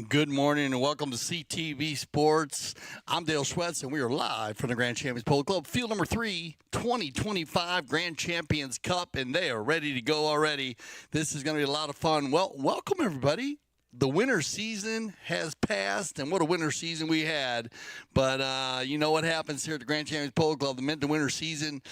Good morning and welcome to CTV Sports. I'm Dale Schwetz and we are live from the Grand Champions Polo Club. Field number 3, 2025 Grand Champions Cup, and they are ready to go already. This is going to be a lot of fun. Well, welcome everybody. The winter season has passed, and what a winter season we had. But you know what happens here at the Grand Champions Polo Club. The minute the winter season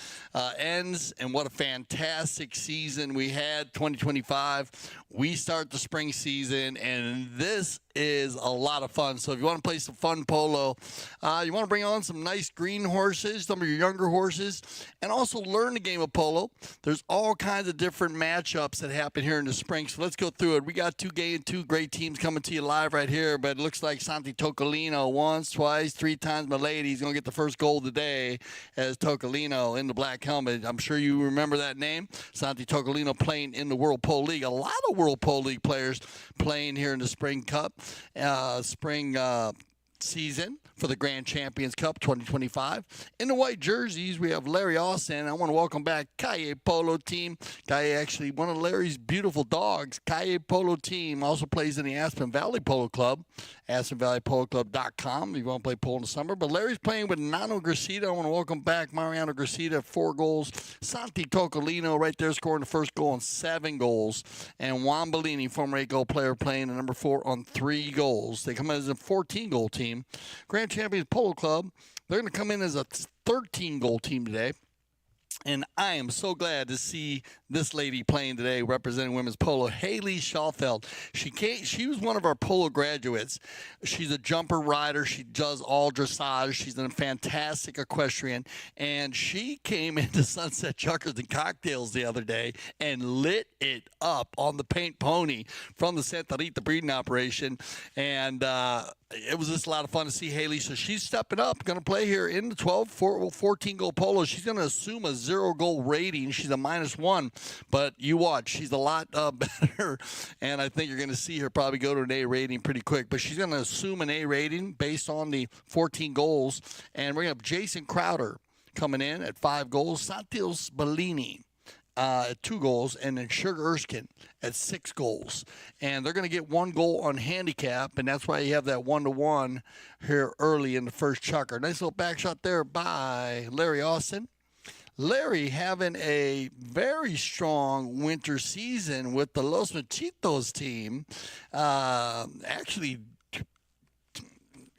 ends, and what a fantastic season we had, 2025. We start the spring season, and this is a lot of fun. So if you want to play some fun polo, you want to bring on some nice green horses, some of your younger horses, and also learn the game of polo. There's all kinds of different matchups that happen here in the spring. So let's go through it. We got two great teams coming to you live right here, but it looks like Santi Tocolino once, twice, 3 times my lady. He's going to get the first goal of the day as Tocolino in the black helmet. I'm sure you remember that name. Santi Tocolino playing in the World Polo League. A lot of World Polo League players playing here in the Spring Cup, season for the Grand Champions Cup 2025. In the white jerseys, we have Larry Austin. I want to welcome back Kaia Polo team. Kaia, actually one of Larry's beautiful dogs. Kaia Polo team also plays in the Aspen Valley Polo Club, AspenValleyPoloClub.com if you want to play polo in the summer. But Larry's playing with Nano Gracita. I want to welcome back Mariano Gracita, 4 goals. Santi Tocolino right there scoring the first goal on 7 goals. And Juan Bellini, former 8-goal player, playing at number 4 on 3 goals. They come in as a 14-goal team. Grand Champions Polo Club, they're going to come in as a 13-goal team today. And I am so glad to see this lady playing today, representing women's polo, Haley Schauffeld. She was one of our polo graduates. She's a jumper rider. She does all dressage. She's a fantastic equestrian. And she came into Sunset Chuckers and Cocktails the other day and lit it up on the paint pony from the Santa Rita breeding operation. And it was just a lot of fun to see Haley. So she's stepping up, going to play here in the 14-goal polo. She's going to assume a 0-goal rating. She's a -1, but you watch. She's a lot better, and I think you're going to see her probably go to an A rating pretty quick. But she's going to assume an A rating based on the 14 goals. And we're going to have Jason Crowder coming in at 5 goals, Santos Bellini at 2 goals, and then Sugar Erskine at 6 goals. And they're going to get 1 goal on handicap, and that's why you have that 1-to-1 here early in the first chucker. Nice little back shot there by Larry Austin. Larry having a very strong winter season with the Los Machitos team. Actually,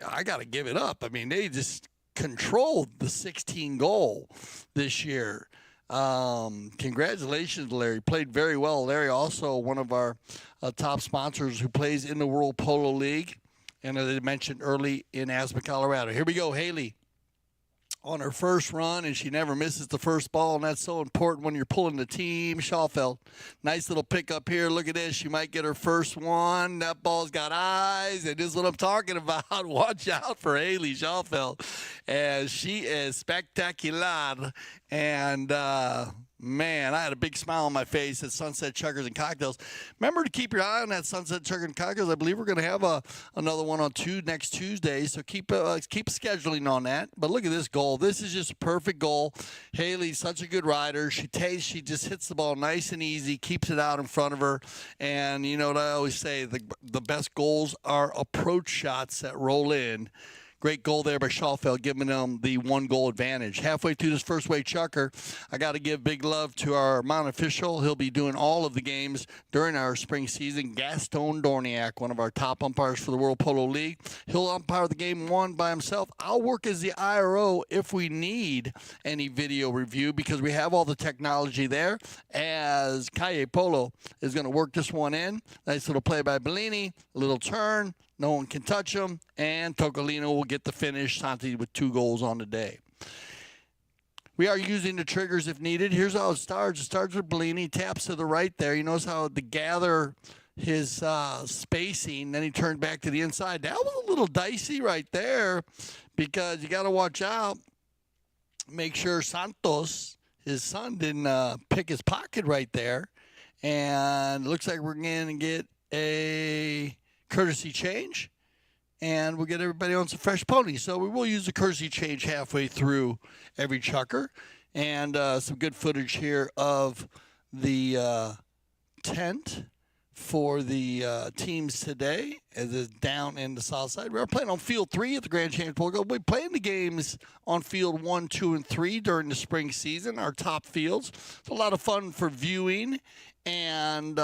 I got to give it up. I mean, they just controlled the 16 goal this year. Congratulations, Larry. Played very well. Larry also one of our top sponsors who plays in the World Polo League. And as I mentioned early in Aspen, Colorado. Here we go, Haley on her first run, and she never misses the first ball, and that's so important when you're pulling the team. Schauffeld, nice little pickup here. Look at this. She might get her first one. That ball's got eyes, and this is what I'm talking about. Watch out for Haley Schauffeld, as she is spectacular. And, man, I had a big smile on my face at Sunset Chuckers and Cocktails. Remember to keep your eye on that Sunset Chuckers and Cocktails. I believe we're going to have another one on next Tuesday, so keep scheduling on that. But look at this goal. This is just a perfect goal. Haley's such a good rider. She just hits the ball nice and easy, keeps it out in front of her. And you know what I always say, the best goals are approach shots that roll in. Great goal there by Schauffeld, giving them the 1-goal advantage. Halfway through this first wave chucker, I got to give big love to our Mount official. He'll be doing all of the games during our spring season. Gaston Dorniak, one of our top umpires for the World Polo League. He'll umpire the game 1 by himself. I'll work as the IRO if we need any video review because we have all the technology there, as Kaia Polo is going to work this one in. Nice little play by Bellini, a little turn. No one can touch him, and Tocolino will get the finish. Santi with 2 goals on the day. We are using the triggers if needed. Here's how it starts. It starts with Bellini, taps to the right there. You notice how to gather his spacing, then he turned back to the inside. That was a little dicey right there because you got to watch out. Make sure Santos, his son, didn't pick his pocket right there. And it looks like we're going to get a courtesy change, and we'll get everybody on some fresh ponies. So we will use the courtesy change halfway through every chucker, and some good footage here of the tent for the teams today as it's down in the south side. We're playing on field 3 at the Grand Champions Polo Club. We're playing the games on field 1, 2, and 3 during the spring season, our top fields. It's a lot of fun for viewing, and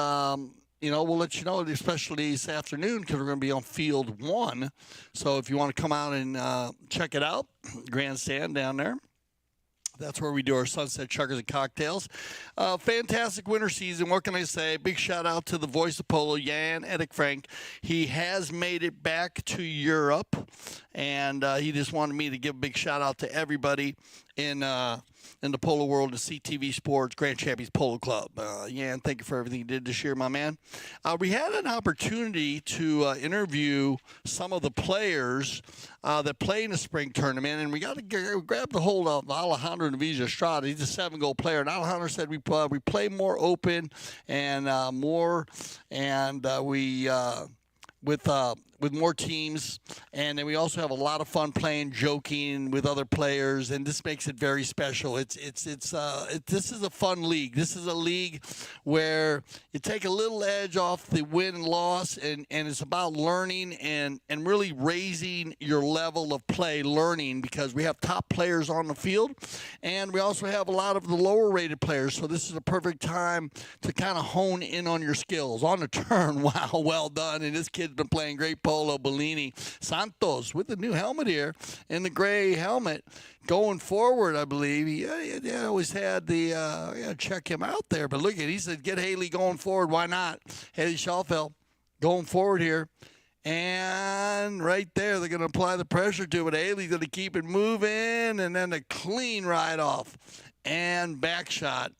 you know, we'll let you know, especially this afternoon, because we're going to be on field 1. So if you want to come out and check it out, grandstand down there. That's where we do our Sunset Chuckers and Cocktails. Fantastic winter season. What can I say? Big shout out to the voice of Polo, Jan Erik Frank. He has made it back to Europe, and he just wanted me to give a big shout out to everybody in the polo world, the CTV Sports Grand Champions Polo Club. Jan, thank you for everything you did this year, my man. We had an opportunity to interview some of the players that play in the spring tournament, and we got to grab the hold of Alejandro Navija Estrada. He's a 7-goal player, and Alejandro said we play more open and with more teams, and then we also have a lot of fun playing, joking with other players, and this makes it very special. This is a fun league. This is a league where you take a little edge off the win and loss, and it's about learning and really raising your level of play, learning, because we have top players on the field, and we also have a lot of the lower-rated players, so this is a perfect time to kind of hone in on your skills. On the turn, wow, well done, and this kid's been playing great Polo, Bellini. Santos with the new helmet here in the gray helmet. Going forward, I believe. He always had the, check him out there. But look at it. He said, get Haley going forward. Why not? Haley Schauffele going forward here. And right there, they're going to apply the pressure to it. Haley's going to keep it moving. And then a clean ride off. And back shot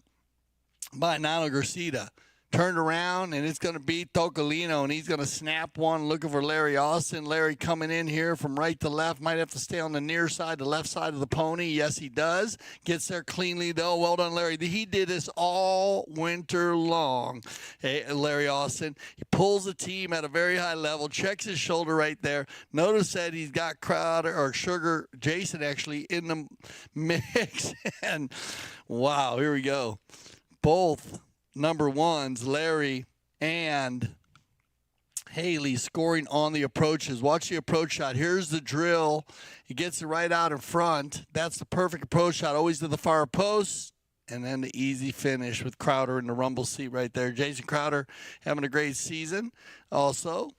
by Nano Garcia. Turned around, and it's going to beat Tocolino, and he's going to snap one, looking for Larry Austin. Larry coming in here from right to left. Might have to stay on the near side, the left side of the pony. Yes, he does. Gets there cleanly, though. Well done, Larry. He did this all winter long, hey, Larry Austin. He pulls the team at a very high level, checks his shoulder right there. Notice that he's got Crowder, or Sugar, Jason actually, in the mix. And, wow, here we go. Both number ones, Larry and Haley, scoring on the approaches. Watch the approach shot. Here's the drill. He gets it right out in front. That's the perfect approach shot. Always to the far post. And then the easy finish with Crowder in the rumble seat right there. Jason Crowder having a great season also.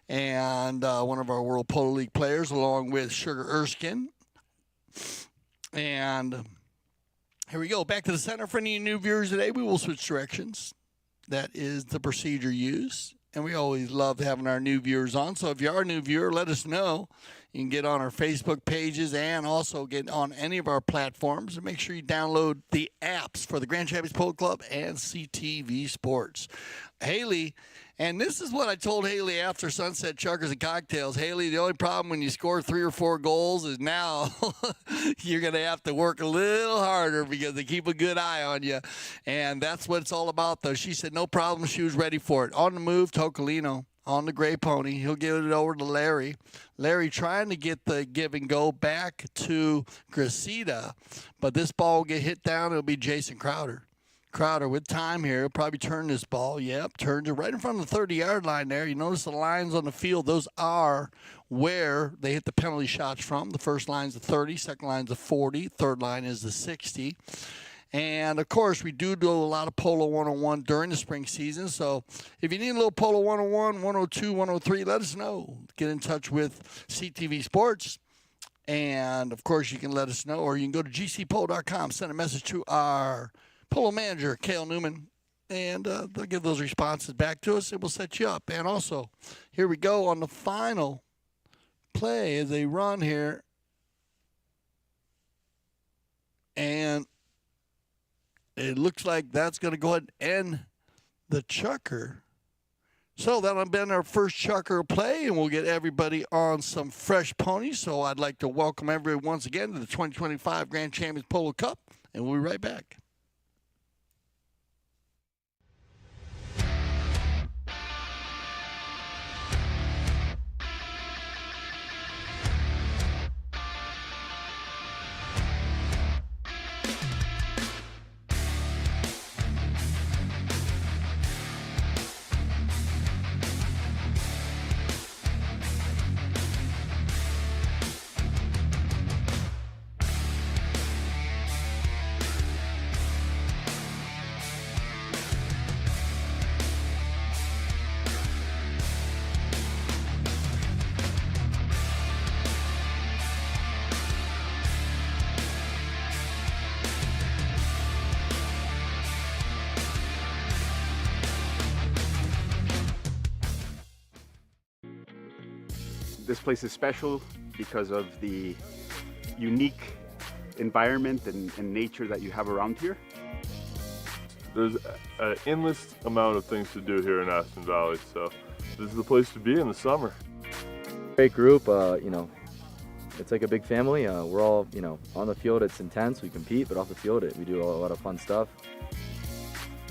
And one of our World Polo League players, along with Sugar Erskine. And here we go. Back to the center. For any new viewers today, we will switch directions. That is the procedure used. And we always love having our new viewers on. So if you are a new viewer, let us know. You can get on our Facebook pages and also get on any of our platforms. And make sure you download the apps for the Grand Champions Polo Club and CTV Sports. Haley, and this is what I told Haley after Sunset Chuckers and Cocktails. Haley, the only problem when you score 3 or 4 goals is now you're going to have to work a little harder because they keep a good eye on you. And that's what it's all about, though. She said no problem. She was ready for it. On the move, Tocolino on the gray pony. He'll give it over to Larry. Larry trying to get the give and go back to Gracida. But this ball will get hit down. It'll be Jason Crowder. Crowder with time here. He'll probably turn this ball. Yep, turns it right in front of the 30-yard line there. You notice the lines on the field. Those are where they hit the penalty shots from. The first line's the 30, second line's the 40, third line is the 60. And, of course, we do a lot of Polo 101 during the spring season. So if you need a little Polo 101, 102, 103, let us know. Get in touch with CTV Sports. And, of course, you can let us know. Or you can go to gcpolo.com, send a message to our Polo manager, Cale Newman, and they'll give those responses back to us, and we'll set you up. And also, here we go on the final play as they run here. And it looks like that's going to go ahead and end the chucker. So that'll have been our first chucker play, and we'll get everybody on some fresh ponies. So I'd like to welcome everyone once again to the 2025 Grand Champions Polo Cup, and we'll be right back. This place is special because of the unique environment and nature that you have around here. There's an endless amount of things to do here in Aspen Valley, so this is the place to be in the summer. Great group, it's like a big family. We're all, on the field it's intense, we compete, but off the field we do a lot of fun stuff.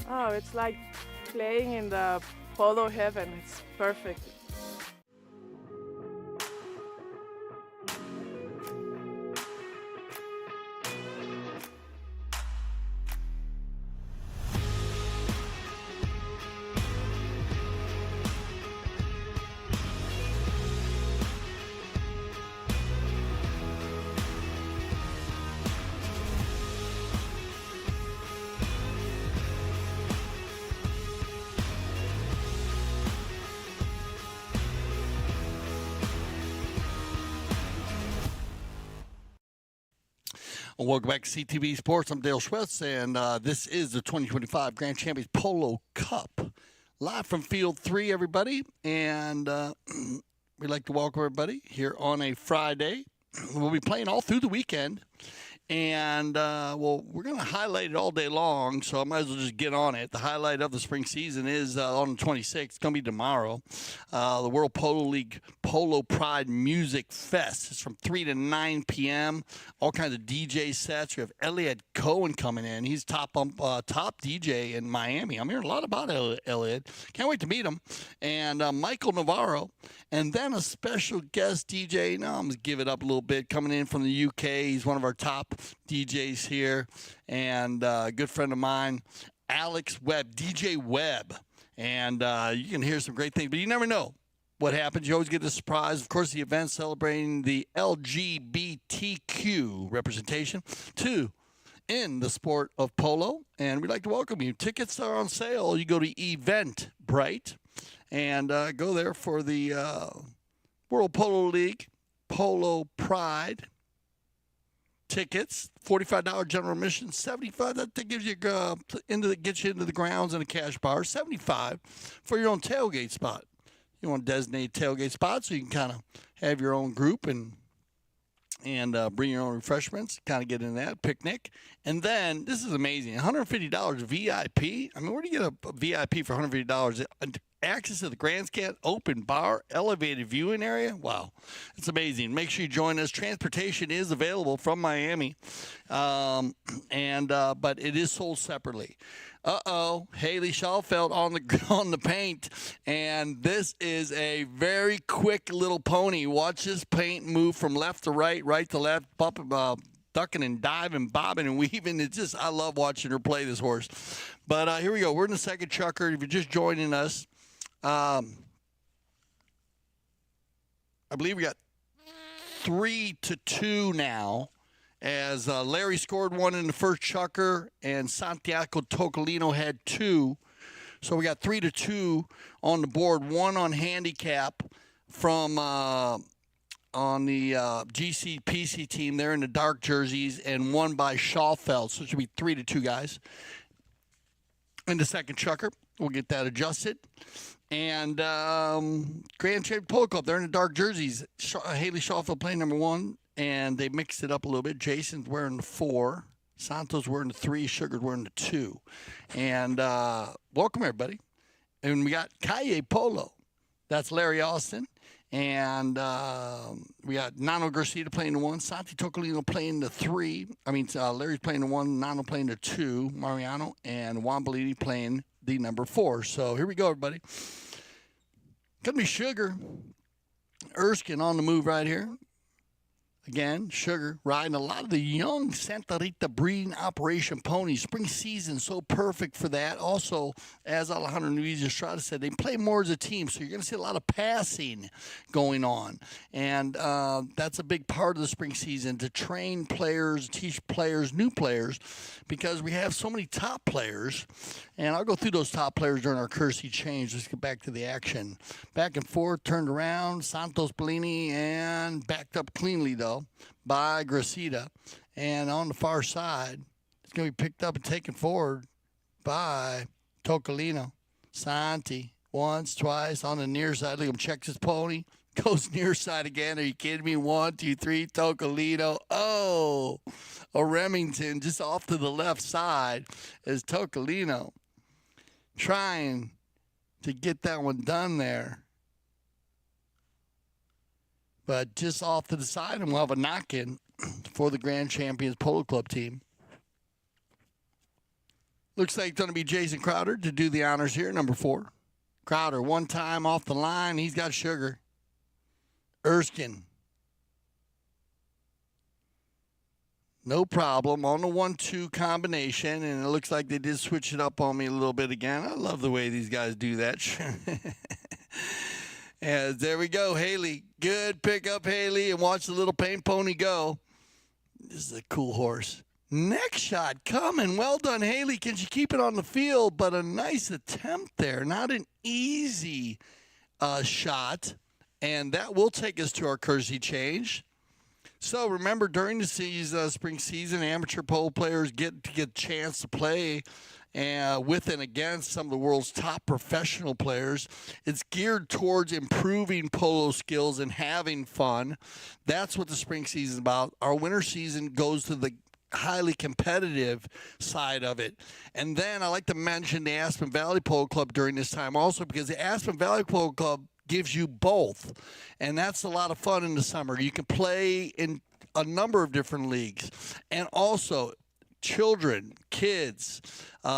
Oh, it's like playing in the polo heaven. It's perfect. Well, welcome back to CTV Sports. I'm Dale Schwetz, and this is the 2025 Grand Champions Polo Cup. Live from Field 3, everybody. And we'd like to welcome everybody here on a Friday. We'll be playing all through the weekend. And, well, we're going to highlight it all day long, so I might as well just get on it. The highlight of the spring season is on the 26th. It's going to be tomorrow. The World Polo League Polo Pride Music Fest. It's from 3 to 9 p.m. All kinds of DJ sets. We have Elliot Cohen coming in. He's top DJ in Miami. I'm hearing a lot about Elliot. Can't wait to meet him. And Michael Navarro. And then a special guest DJ. Now I'm going to give it up a little bit. Coming in from the UK. He's one of our top DJs here, and a good friend of mine, Alex Webb, DJ Webb, and you can hear some great things, but you never know what happens. You always get a surprise. Of course, the event celebrating the LGBTQ representation too in the sport of polo, and we'd like to welcome you. Tickets are on sale. You go to Eventbrite and go there for the World Polo League Polo Pride tickets. $45 general admission, $75. That gives you gets you into the grounds and a cash bar. $75 for your own tailgate spot. You want to designate tailgate spot so you can kind of have your own group and bring your own refreshments. Kind of get in that picnic. And then this is amazing. $150 VIP. I mean, where do you get a VIP for $150? Access to the grandstand, open bar, elevated viewing area. Wow, it's amazing. Make sure you join us. Transportation is available from Miami, but it is sold separately. Haley Schallfeld on the paint, and this is a very quick little pony. Watch this paint move from left to right, right to left, ducking and diving, bobbing and weaving. It's just, I love watching her play this horse. But here we go. We're in the second chukker. If you're just joining us, I believe we got 3-2 now, as Larry scored one in the first chukker and Santiago Tocolino had two. So we got 3-2 on the board. One on handicap from on the GCPC team. They're in the dark jerseys, and one by Schallfeld. So it should be 3-2 guys. In the second chukker, we'll get that adjusted. And Grand Champions Polo Club, they're in the dark jerseys. Haley Schallfeld playing number 1, and they mixed it up a little bit. Jason's wearing the 4. Santos wearing the 3. Sugar's wearing the 2. And welcome, everybody. And we got Kaia Polo. That's Larry Austin. And we got Nano Garcia playing the 1. Santi Tocolino playing the 3. Larry's playing the 1. Nano playing the 2. Mariano. And Juan Bellini playing the number 4. So here we go, everybody. Gonna be Sugar. Erskine on the move right here. Again, Sugar riding a lot of the young Santa Rita breeding operation ponies. Spring season, so perfect for that. Also, as Alejandro Luis Estrada said, they play more as a team, so you're going to see a lot of passing going on. And that's a big part of the spring season, to train players, teach players, new players, because we have so many top players. And I'll go through those top players during our courtesy change. Let's get back to the action. Back and forth, turned around, Santos Bellini, and backed up cleanly, though, by Gracida. And on the far side, it's going to be picked up and taken forward by Tocolino. Santi, once, twice, on the near side. Look at him, checks his pony. Goes near side again. Are you kidding me? 1, 2, 3, Tocolino. Oh, a Remington just off to the left side is Tocolino trying to get that one done there. But just off to the side, and we'll have a knock-in for the Grand Champions Polo Club team. Looks like it's going to be Jason Crowder to do the honors here, number 4. Crowder, one time off the line. He's got Sugar. Erskine. No problem on the 1-2 combination, and it looks like they did switch it up on me a little bit again. I love the way these guys do that. And there we go, Haley. Good pickup, Haley, and watch the little paint pony go. This is a cool horse. Next shot coming. Well done, Haley. Can she keep it on the field? But a nice attempt there. Not an easy shot. And that will take us to our courtesy change. So remember, during the season, spring season, amateur polo players get a chance to play with and against some of the world's top professional players. It's geared towards improving polo skills and having fun. That's what the spring season is about. Our winter season goes to the highly competitive side of it. And then I like to mention the Aspen Valley Polo Club during this time also, because the Aspen Valley Polo Club gives you both, and that's a lot of fun in the summer. You can play in a number of different leagues, and also children, kids,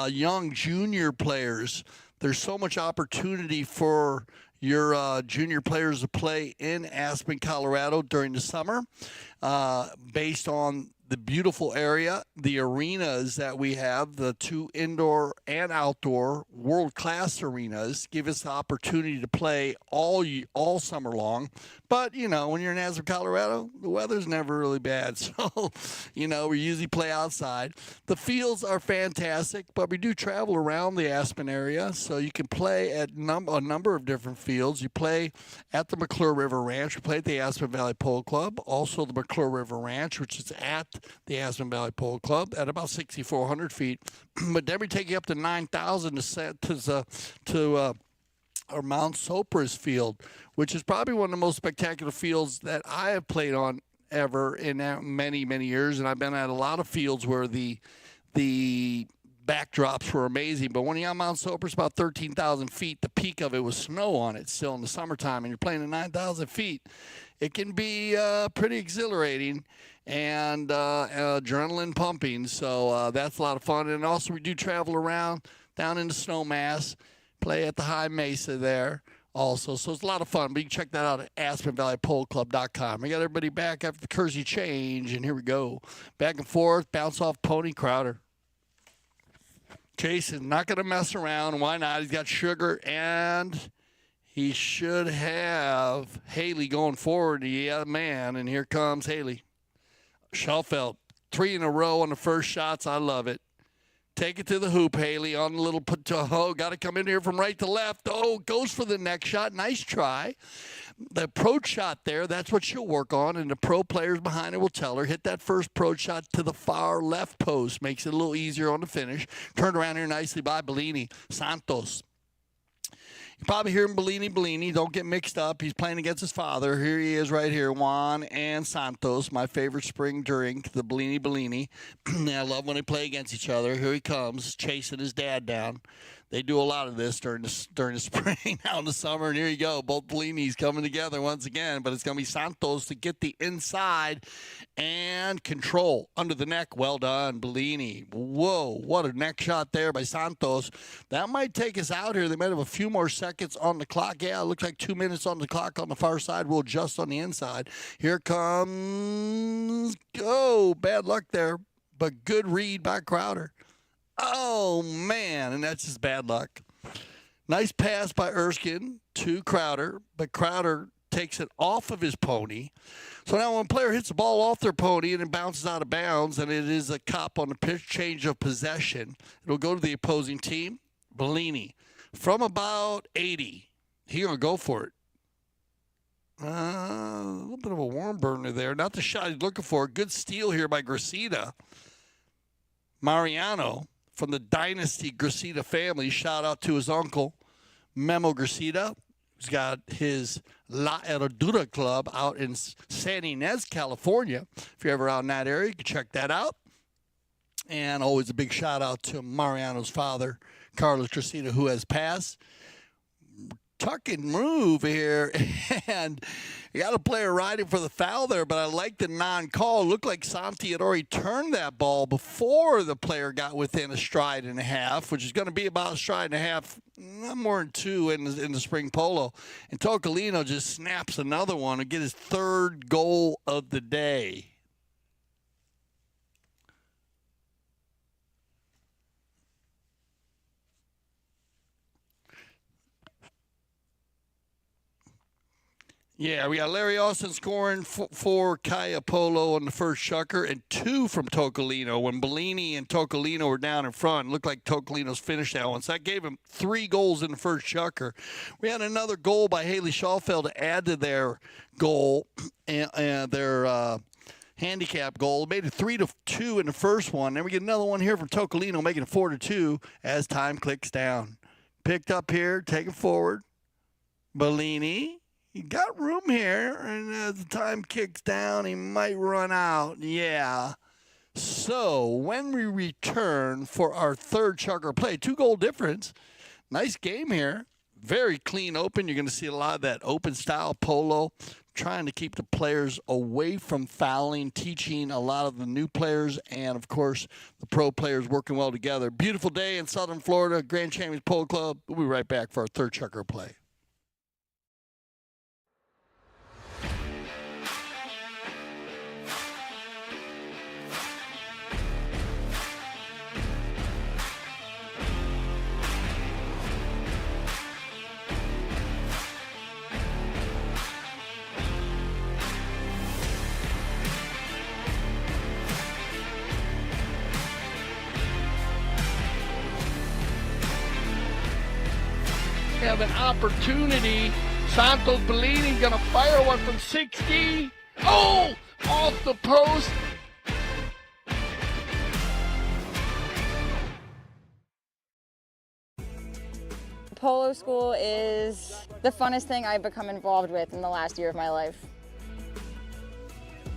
young junior players. There's so much opportunity for your junior players to play in Aspen, Colorado during the summer, based on the beautiful area, the arenas that we have, the 2 indoor and outdoor world-class arenas, give us the opportunity to play all summer long. But, you know, when you're in Aspen, Colorado, the weather's never really bad. So, you know, we usually play outside. The fields are fantastic, but we do travel around the Aspen area. So you can play at a number of different fields. You play at the McClure River Ranch. We play at the Aspen Valley Polo Club. Also the McClure River Ranch, which is at the Aspen Valley Polo Club at about 6,400 feet. But then we take you up to 9,000 to our Mount Sopris field, which is probably one of the most spectacular fields that I have played on ever in many, many years. And I've been at a lot of fields where the backdrops were amazing. But when you're on Mount Sopris, about 13,000 feet, the peak of it was snow on it still in the summertime, and you're playing at 9,000 feet. It can be pretty exhilarating and adrenaline pumping. So that's a lot of fun. And also we do travel around down into Snowmass, play at the High Mesa there also. So it's a lot of fun. But you can check that out at AspenValleyPoloClub.com. We got everybody back after the Kersey change, and here we go. Back and forth, bounce off Pony Crowder. Jason, not going to mess around. Why not? He's got Sugar, and he should have Haley going forward. Yeah, man, and here comes Haley. Schauffeld, 3 in a row on the first shots. I love it. Take it to the hoop, Haley, on the little got to come in here from right to left. Oh, goes for the next shot. Nice try. The approach shot there, that's what she'll work on, and the pro players behind her will tell her, hit that first approach shot to the far left post. Makes it a little easier on the finish. Turned around here nicely by Bellini. Santos. You probably hear him Bellini. Don't get mixed up. He's playing against his father. Here he is right here, Juan and Santos, my favorite spring drink, the Bellini. I love when they play against each other. Here he comes, chasing his dad down. They do a lot of this during the spring, out in the summer, and here you go. Both Bellinis coming together once again, but it's going to be Santos to get the inside and control under the neck. Well done, Bellini. Whoa, what a neck shot there by Santos. That might take us out here. They might have a few more seconds on the clock. Yeah, it looks like 2 minutes on the clock on the far side. We'll adjust on the inside. Here comes, bad luck there, but good read by Crowder. Oh, man, and that's just bad luck. Nice pass by Erskine to Crowder, but Crowder takes it off of his pony. So now when a player hits the ball off their pony and it bounces out of bounds, and it is a cop on the pitch change of possession, it'll go to the opposing team. Bellini from about 80. He's going to go for it. A little bit of a warm burner there. Not the shot he's looking for. Good steal here by Gracida. Mariano from the Dynasty Gracida family. Shout out to his uncle, Memo Gracida. He's got his La Herradura Club out in San Ynez, California. If you're ever out in that area, you can check that out. And always a big shout out to Mariano's father, Carlos Gracida, who has passed. Tuck and move here, and you got a player riding for the foul there, but I like the non-call. It looked like Santi had already turned that ball before the player got within a stride and a half, which is going to be about a stride and a half, not more than 2 in the spring polo. And Tocolino just snaps another one to get his 3rd goal of the day. Yeah, we got Larry Austin scoring for Kaia Polo on the first shucker, and 2 from Tocolino. When Bellini and Tocolino were down in front, it looked like Tocolino's finished that one. So that gave him 3 goals in the first shucker. We had another goal by Haley Schauffeld to add to their goal, and their handicap goal. Made it 3-2 in the first one. Then we get another one here from Tocolino, making it 4-2 as time clicks down. Picked up here, taken forward. Bellini, he got room here, and as the time kicks down, he might run out. Yeah. So when we return for our third chucker play, 2-goal difference. Nice game here. Very clean open. You're going to see a lot of that open style polo, trying to keep the players away from fouling, teaching a lot of the new players and, of course, the pro players working well together. Beautiful day in Southern Florida, Grand Champions Polo Club. We'll be right back for our third chucker play. Have an opportunity. Santos Bellini gonna fire one from 60. Oh, off the post. Polo school is the funnest thing I've become involved with in the last year of my life.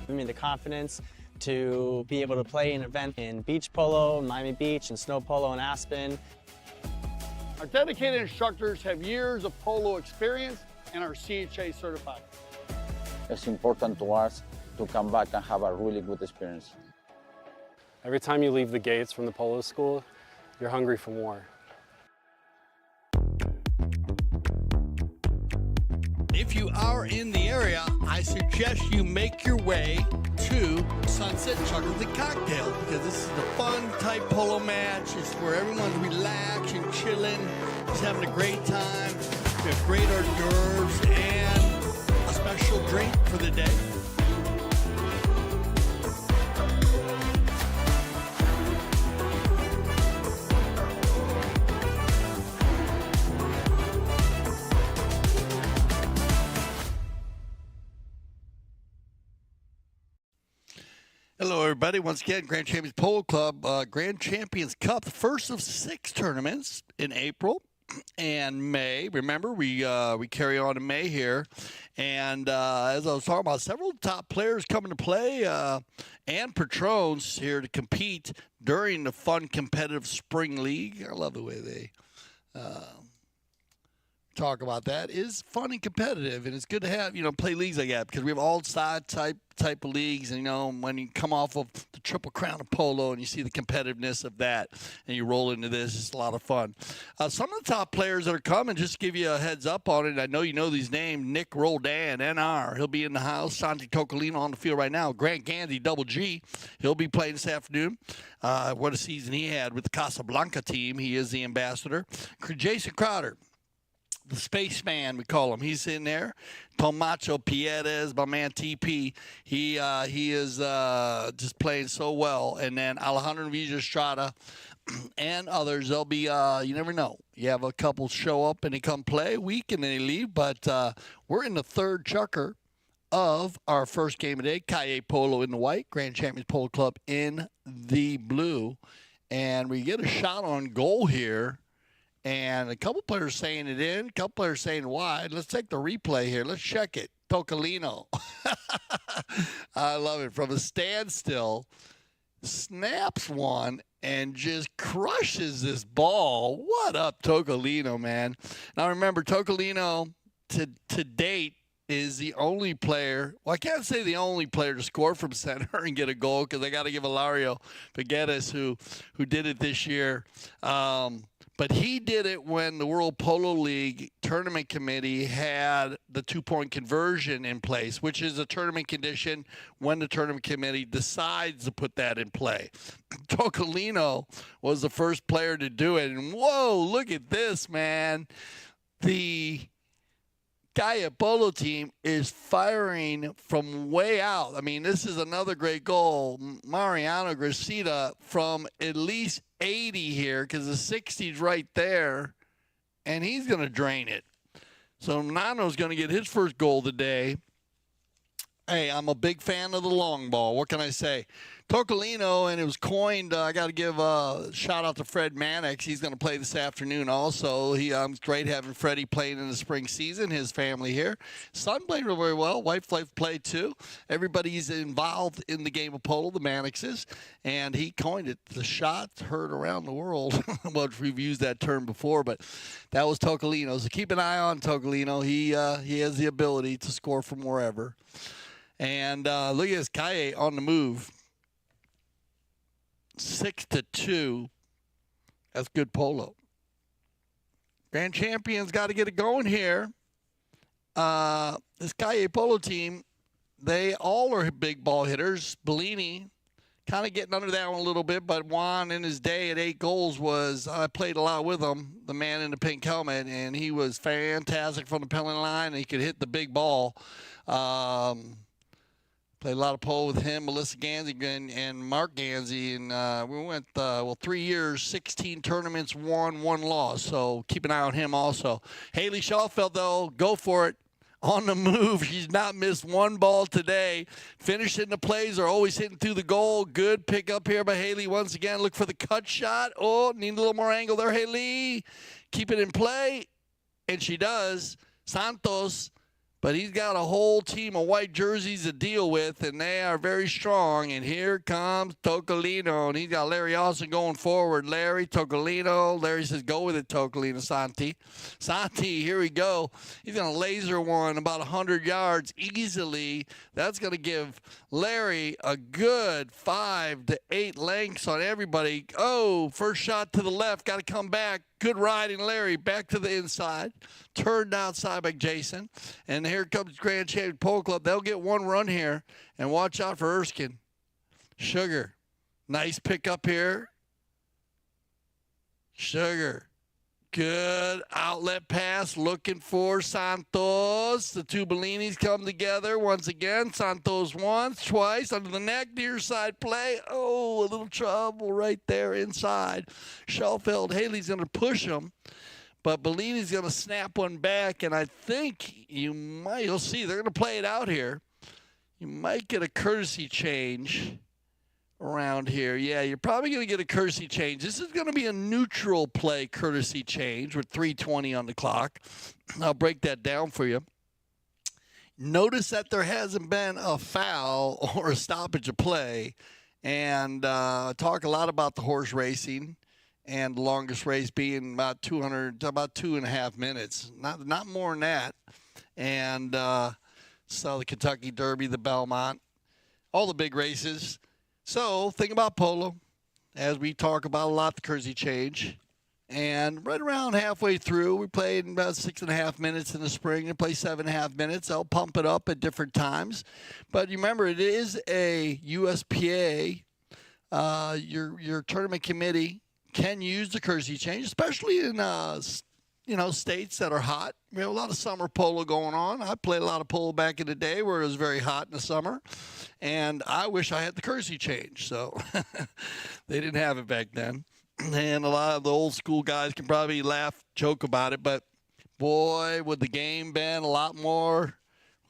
Give me the confidence to be able to play an event in beach polo, Miami Beach, and snow polo in Aspen. Our dedicated instructors have years of polo experience and are CHA certified. It's important to us to come back and have a really good experience. Every time you leave the gates from the polo school, you're hungry for more. If you are in the area, I suggest you make your way to Sunset Chuckers and Cocktail, because this is a fun type polo match. It's where everyone's relaxing, chilling, just having a great time. We have great hors d'oeuvres and a special drink for the day. Hello, everybody. Once again, Grand Champions Polo Club, Grand Champions Cup, the first of 6 tournaments in April and May. Remember, we carry on in May here. And as I was talking about, several top players coming to play and patrons here to compete during the fun, competitive Spring League. I love the way they talk about that. Is fun and competitive, and it's good to have, play leagues like that, because we have all side type of leagues, and when you come off of the Triple Crown of Polo and you see the competitiveness of that and you roll into this, it's a lot of fun. Some of the top players that are coming, just to give you a heads up on it, I know you know these names: Nick Roldan, NR, he'll be in the house. Santi Tocolino on the field right now. Grant Gandy, Double G, he'll be playing this afternoon. What a season he had with the Casablanca team. He is the ambassador. Jason Crowder, the spaceman, we call him. He's in there. Tomacho Pierres, my man TP. He is just playing so well. And then Alejandro Villa Estrada and others. They'll be, you never know. You have a couple show up and they come play a week and then they leave. But we're in the third chucker of our first game of the day. Kaia Polo in the white, Grand Champions Polo Club in the blue. And we get a shot on goal here. And a couple players saying it in, a couple players saying wide. Let's take the replay here. Let's check it. Tocolino. I love it. From a standstill, snaps one and just crushes this ball. What up, Tocolino, man? Now, remember, Tocolino to date is the only player, well, I can't say the only player to score from center and get a goal, because I got to give Ilario Figueres, who did it this year. But he did it when the World Polo League Tournament Committee had the 2-point conversion in place, which is a tournament condition when the Tournament Committee decides to put that in play. Tocolino was the first player to do it. And, whoa, look at this, man. The Kaia Polo team is firing from way out. I mean, this is another great goal. Mariano Gracida from at least 80 here, because the 60's right there, and he's going to drain it. So Nano's going to get his first goal today. Hey, I'm a big fan of the long ball. What can I say? Tocolino, and it was coined. I got to give a shout out to Fred Mannix. He's going to play this afternoon also. It's great having Freddie playing in the spring season, his family here. Son played very well. Wife played too. Everybody's involved in the game of polo, the Mannixes, and he coined it. The shot heard around the world. Well, we've used that term before, but that was Tocolino. So keep an eye on Tocolino. He has the ability to score from wherever. And look at this, Kaia on the move. 6-2. That's good polo. Grand Champions got to get it going here. This Kaia polo team, they all are big ball hitters. Bellini kind of getting under that one a little bit, but Juan in his day at 8 goals I played a lot with him, the man in the pink helmet, and he was fantastic from the penalty line, and he could hit the big ball. Played a lot of polo with him, Melissa Gansey, and Mark Gansey. And we went, 3 years, 16 tournaments, won 1 loss. So keep an eye on him also. Haley Schauffeld, though, go for it. On the move. She's not missed 1 ball today. Finishing the plays are always hitting through the goal. Good pick up here by Haley once again. Look for the cut shot. Oh, need a little more angle there, Haley. Keep it in play. And she does. Santos. But he's got a whole team of white jerseys to deal with, and they are very strong. And here comes Tocolino, and he's got Larry Austin going forward. Larry, Tocolino. Larry says, go with it, Tocolino, Santi. Santi, here we go. He's going to laser one about 100 yards easily. That's going to give Larry a good 5 to 8 lengths on everybody. Oh, first shot to the left. Got to come back. Good riding, Larry. Back to the inside. Turned outside by Jason. And here comes Grand Champion Polo Club. They'll get 1 run here. And watch out for Erskine. Sugar. Nice pick up here. Sugar. Good outlet pass. Looking for Santos. The 2 Bellinis come together once again. Santos once, twice. Under the neck. Near side play. Oh, a little trouble right there inside. Schauffeld. Haley's going to push him. But Bellini's going to snap one back. And I think you'll see. They're going to play it out here. You might get a courtesy change around here. Yeah, you're probably going to get a courtesy change. This is going to be a neutral play courtesy change with 3:20 on the clock. I'll break that down for you. Notice that there hasn't been a foul or a stoppage of play. And talk a lot about the horse racing and the longest race being about 2.5 minutes. Not more than that. And so the Kentucky Derby, the Belmont, all the big races. So, think about polo, as we talk about a lot, the courtesy change. And right around halfway through, we played about 6.5 minutes in the spring and play 7.5 minutes. They'll pump it up at different times. But you remember, it is a USPA. Your tournament committee can use the courtesy change, especially in states that are hot. We have a lot of summer polo going on. I played a lot of polo back in the day where it was very hot in the summer. And I wish I had the courtesy change. So they didn't have it back then. And a lot of the old school guys can probably laugh, joke about it. But, boy, would the game been a lot more.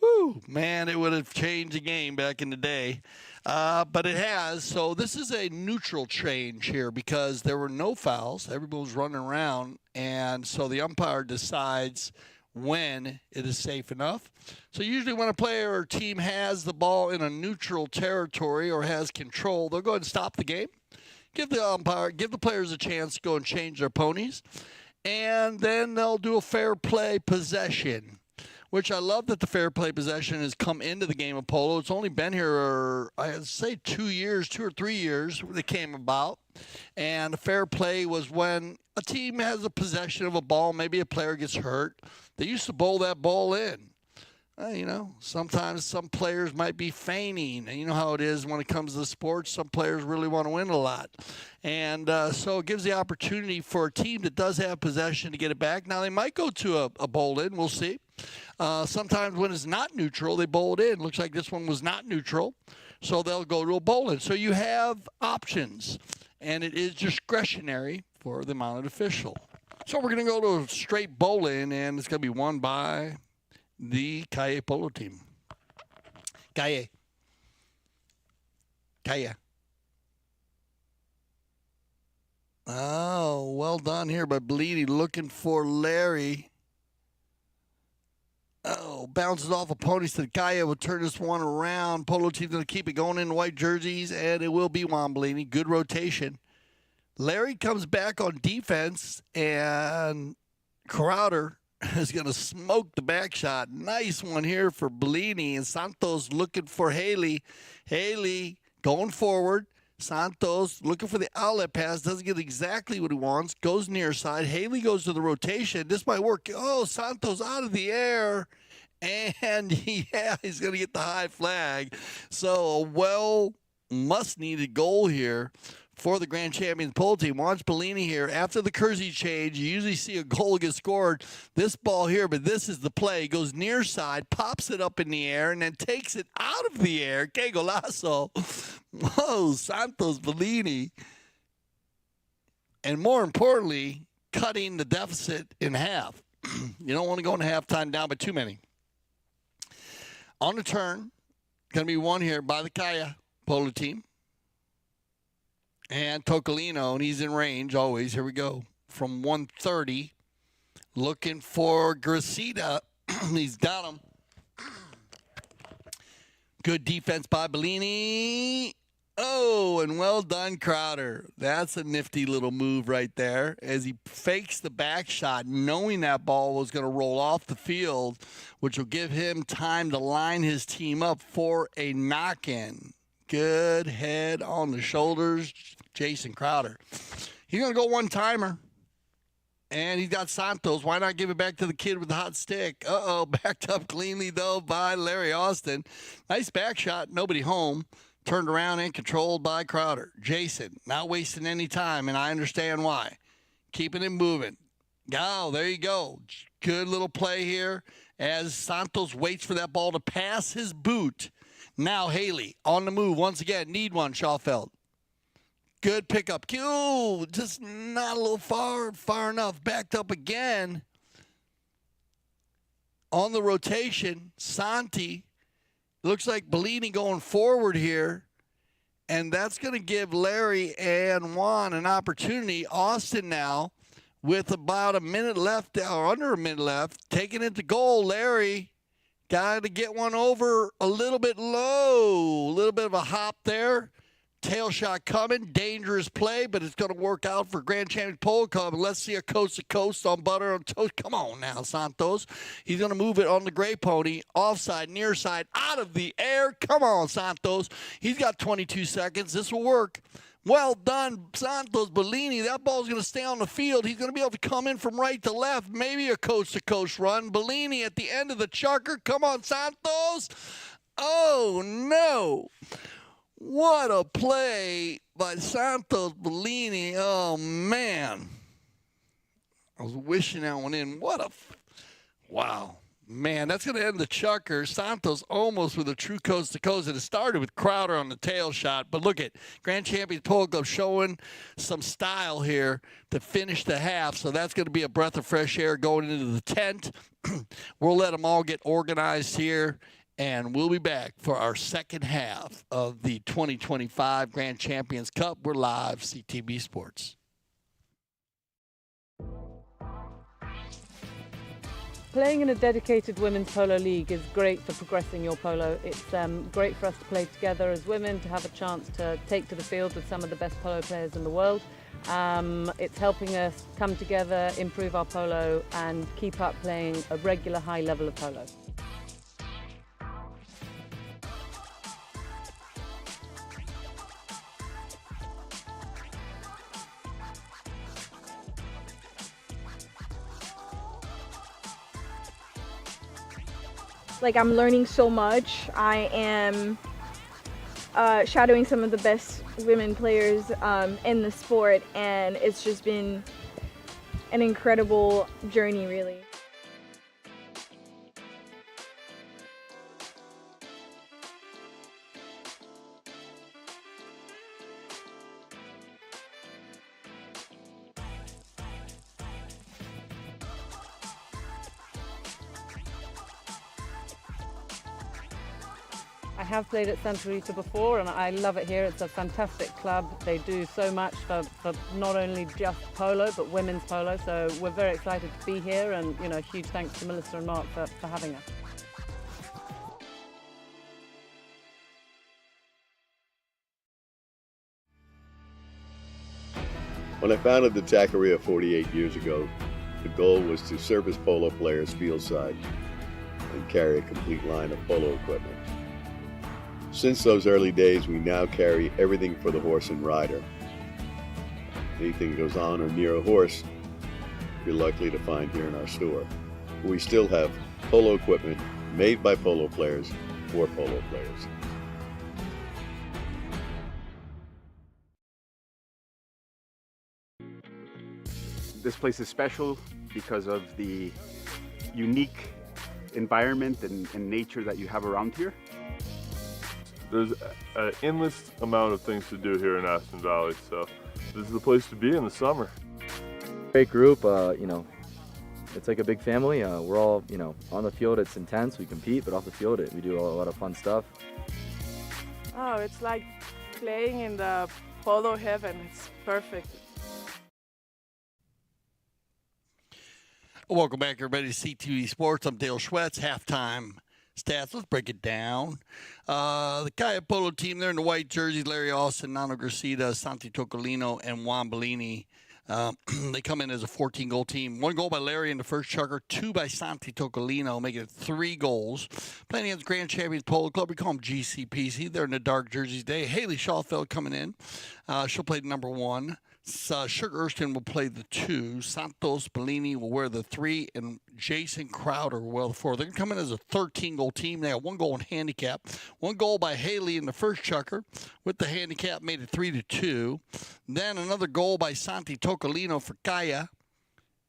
Woo, man, it would have changed the game back in the day. But it has. So this is a neutral change here because there were no fouls. Everybody was running around. And so the umpire decides when it is safe enough. So usually when a player or team has the ball in a neutral territory or has control, they'll go ahead and stop the game. Give the players a chance to go and change their ponies. And then they'll do a fair play possession, which I love that the fair play possession has come into the game of polo. It's only been here, I'd say 2 or 3 years when it came about. And the fair play was when a team has a possession of a ball, maybe a player gets hurt. They used to bowl that ball in. Sometimes some players might be feigning. And you know how it is when it comes to sports. Some players really want to win a lot. And so it gives the opportunity for a team that does have possession to get it back. Now, they might go to a bowl in. We'll see. Sometimes when it's not neutral, they bowl it in. Looks like this one was not neutral. So they'll go to a bowl in. So you have options. And it is discretionary for the mounted official. So we're going to go to a straight bowl in. And it's going to be won by the Kaia Polo team. Kaia. Kaia. Oh, well done here by Bleedy, looking for Larry. Oh, bounces off opponents to Kaia. Will turn this one around. Polo team's going to keep it going in white jerseys, and it will be Juan Bleedy. Good rotation. Larry comes back on defense, and Crowder is going to smoke the back shot. Nice one here for Bellini, and Santos looking for Haley. Haley going forward. Santos looking for the outlet pass. Doesn't get exactly what he wants. Goes near side. Haley goes to the rotation. This might work. Oh, Santos out of the air. And, yeah, he's going to get the high flag. So a must-needed goal here for the Grand Champions pole team. Watch Bellini here. After the jersey change, you usually see a goal get scored. This ball here, but this is the play. Goes near side, pops it up in the air, and then takes it out of the air. Que golazo. Whoa, Santos Bellini. And more importantly, cutting the deficit in half. You don't want to go into halftime down by too many. On the turn, going to be one here by the Kaia polo team. And Tocolino, and he's in range always. Here we go. From 130, looking for Gracita. He's got him. Good defense by Bellini. Oh, and well done, Crowder. That's a nifty little move right there as he fakes the back shot, knowing that ball was going to roll off the field, which will give him time to line his team up for a knock-in. Good head on the shoulders, Jason Crowder. He's going to go one-timer. And he's got Santos. Why not give it back to the kid with the hot stick? Uh-oh, backed up cleanly, though, by Larry Austin. Nice back shot. Nobody home. Turned around and controlled by Crowder. Jason, not wasting any time, and I understand why. Keeping it moving. Oh, there you go. Good little play here as Santos waits for that ball to pass his boot. Now Haley on the move once again. Need one, Schauffeld. Good pickup. Ooh, just not a little far enough. Backed up again. On the rotation, Santi. Looks like Bellini going forward here. And that's going to give Larry and Juan an opportunity. Austin now with about a minute left, or under a minute left, taking it to goal. Larry got to get one over a little bit low. A little bit of a hop there. Tail shot coming. Dangerous play, but it's going to work out for Grand Champions Polo Club. Let's see a coast-to-coast on butter on toast. Come on now, Santos. He's going to move it on the gray pony. Offside, near side, out of the air. Come on, Santos. He's got 22 seconds. This will work. Well done, Santos Bellini. That ball's going to stay on the field. He's going to be able to come in from right to left. Maybe a coast-to-coast run. Bellini at the end of the chucker. Come on, Santos. Oh, no. What a play by Santos Bellini. Oh, man. I was wishing that one in. Wow. Man, that's going to end the chucker. Santos almost with a true coast-to-coast. And it started with Crowder on the tail shot. But look at Grand Champions Polo Club showing some style here to finish the half. So that's going to be a breath of fresh air going into the tent. We'll let them all get organized here. And we'll be back for our second half of the 2025 Grand Champions Cup. We're live, CTV Sports. Playing in a dedicated women's polo league is great for progressing your polo. It's great for us to play together as women, to have a chance to take to the field with some of the best polo players in the world. It's helping us come together, improve our polo, and keep up playing a regular high level of polo. Like, I'm learning so much. I am shadowing some of the best women players in the sport, and it's just been an incredible journey, really. I have played at Santa Rita before and I love it here. It's a fantastic club. They do so much for not only just polo but women's polo. So we're very excited to be here, and huge thanks to Melissa and Mark for having us. When I founded the Taqueria 48 years ago, the goal was to service polo players fieldside and carry a complete line of polo equipment. Since those early days, we now carry everything for the horse and rider. Anything goes on or near a horse, you're likely to find here in our store. We still have polo equipment made by polo players for polo players. This place is special because of the unique environment and nature that you have around here. There's an endless amount of things to do here in Aspen Valley, so this is the place to be in the summer. Great group, it's like a big family. We're all, on the field it's intense, we compete, but off the field we do a lot of fun stuff. Oh, it's like playing in the polo heaven. It's perfect. Welcome back, everybody, to CTV Sports. I'm Dale Schwetz. Halftime stats. Let's break it down. The Kaia Polo team, they're in the white jerseys. Larry Austin, Nano Gracida, Santi Tocolino, and Juan Bellini. They come in as a 14-goal team. 1 goal by Larry in the first chucker, 2 by Santi Tocolino, making it 3 goals. Playing against Grand Champions Polo Club, we call them GCPC. They're in the dark jerseys today. Haley Schauffeld coming in. She'll play number 1. Sugar Erskine will play the 2. Santos Bellini will wear the 3. And Jason Crowder will wear the 4. They're coming as a 13-goal team. They have 1 goal in handicap. 1 goal by Haley in the first chucker with the handicap, made it 3-2. Then another goal by Santi Tocolino for Kaia,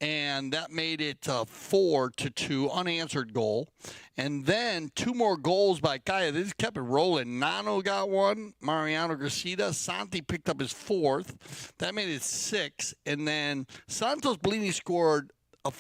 and that made it 4-2, unanswered goal. And then 2 more goals by Kaia. They just kept it rolling. Nano got 1, Mariano Gracida. Santi picked up his 4th. That made it 6. And then Santos Bellini scored a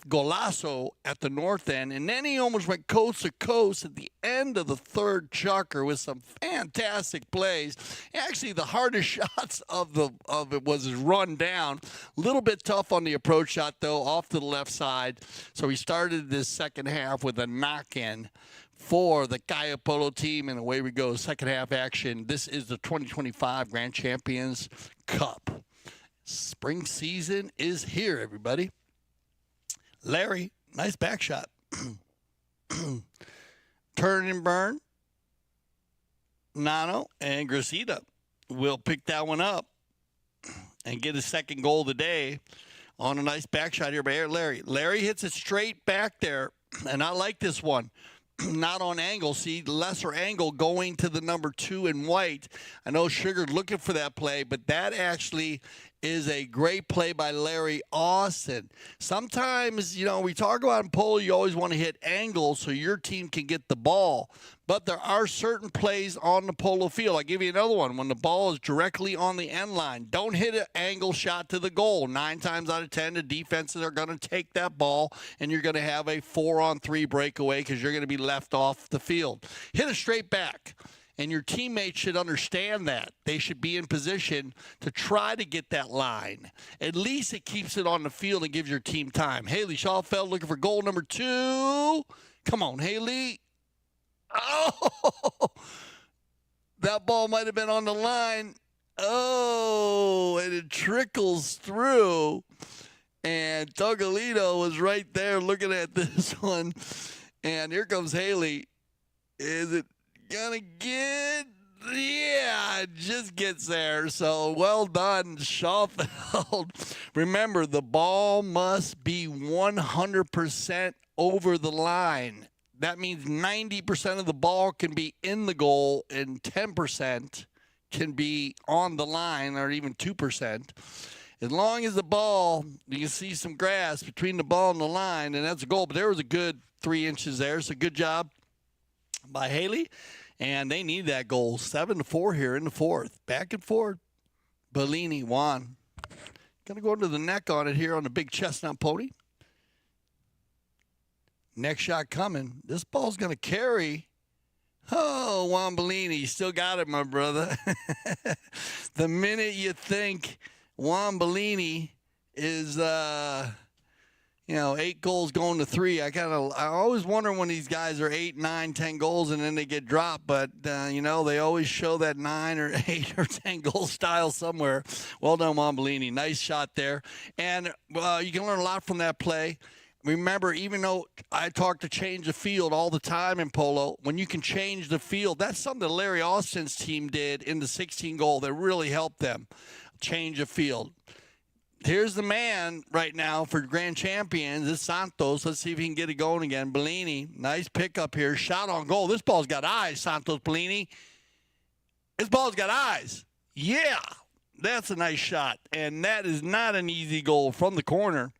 golazo at the north end, and then he almost went coast to coast at the end of the 3rd chucker with some fantastic plays. Actually, the hardest shots of it was his run down. A little bit tough on the approach shot, though, off to the left side. So he started this second half with a knock-in for the Kaia Polo team, and away we go. Second half action. This is the 2025 Grand Champions Cup. Spring season is here, everybody. Larry, nice back shot. Turn and burn. Nano and Gracida will pick that one up and get his 2nd goal of the day on a nice back shot here by Larry. Larry hits it straight back there, and I like this one. Not on angle. See, lesser angle going to the number 2 in white. I know Sugar's looking for that play, but that actually is a great play by Larry Austin. Sometimes, we talk about in polo, you always want to hit angles so your team can get the ball. But there are certain plays on the polo field. I'll give you another one. When the ball is directly on the end line, don't hit an angle shot to the goal. 9 times out of 10, the defenses are going to take that ball, and you're going to have a 4-on-3 breakaway because you're going to be left off the field. Hit it straight back. And your teammates should understand that. They should be in position to try to get that line. At least it keeps it on the field and gives your team time. Haley Schauffeld looking for goal number 2. Come on, Haley. Oh, that ball might have been on the line. Oh, and it trickles through. And Tocolino was right there looking at this one. And here comes Haley. Is it gonna get? Yeah, it just gets there. So well done, Schauffeld. Remember, the ball must be 100% over the line. That means 90% of the ball can be in the goal and 10% can be on the line, or even 2%. As long as the ball, you can see some grass between the ball and the line, and that's a goal. But there was a good 3 inches there. So good job by Haley. And they need that goal. 7-4 here in the 4th. Back and forth. Bellini, Juan. Going to go into the neck on it here on the big chestnut pony. Next shot coming. This ball's going to carry. Oh, Juan Bellini, you still got it, my brother. The minute you think Juan Bellini is, 8 goals going to 3, I always wonder when these guys are 8, 9, 10 goals and then they get dropped. But, they always show that 9 or 8 or 10 goal style somewhere. Well done, Juan Bellini. Nice shot there. And you can learn a lot from that play. Remember, even though I talk to change the field all the time in polo, when you can change the field, that's something that Larry Austin's team did in the 16 goal that really helped them change the field. Here's the man right now for grand champions. It's Santos. Let's see if he can get it going again. Bellini, nice pickup here. Shot on goal. This ball's got eyes, Santos Bellini. This ball's got eyes. Yeah, that's a nice shot. And that is not an easy goal from the corner.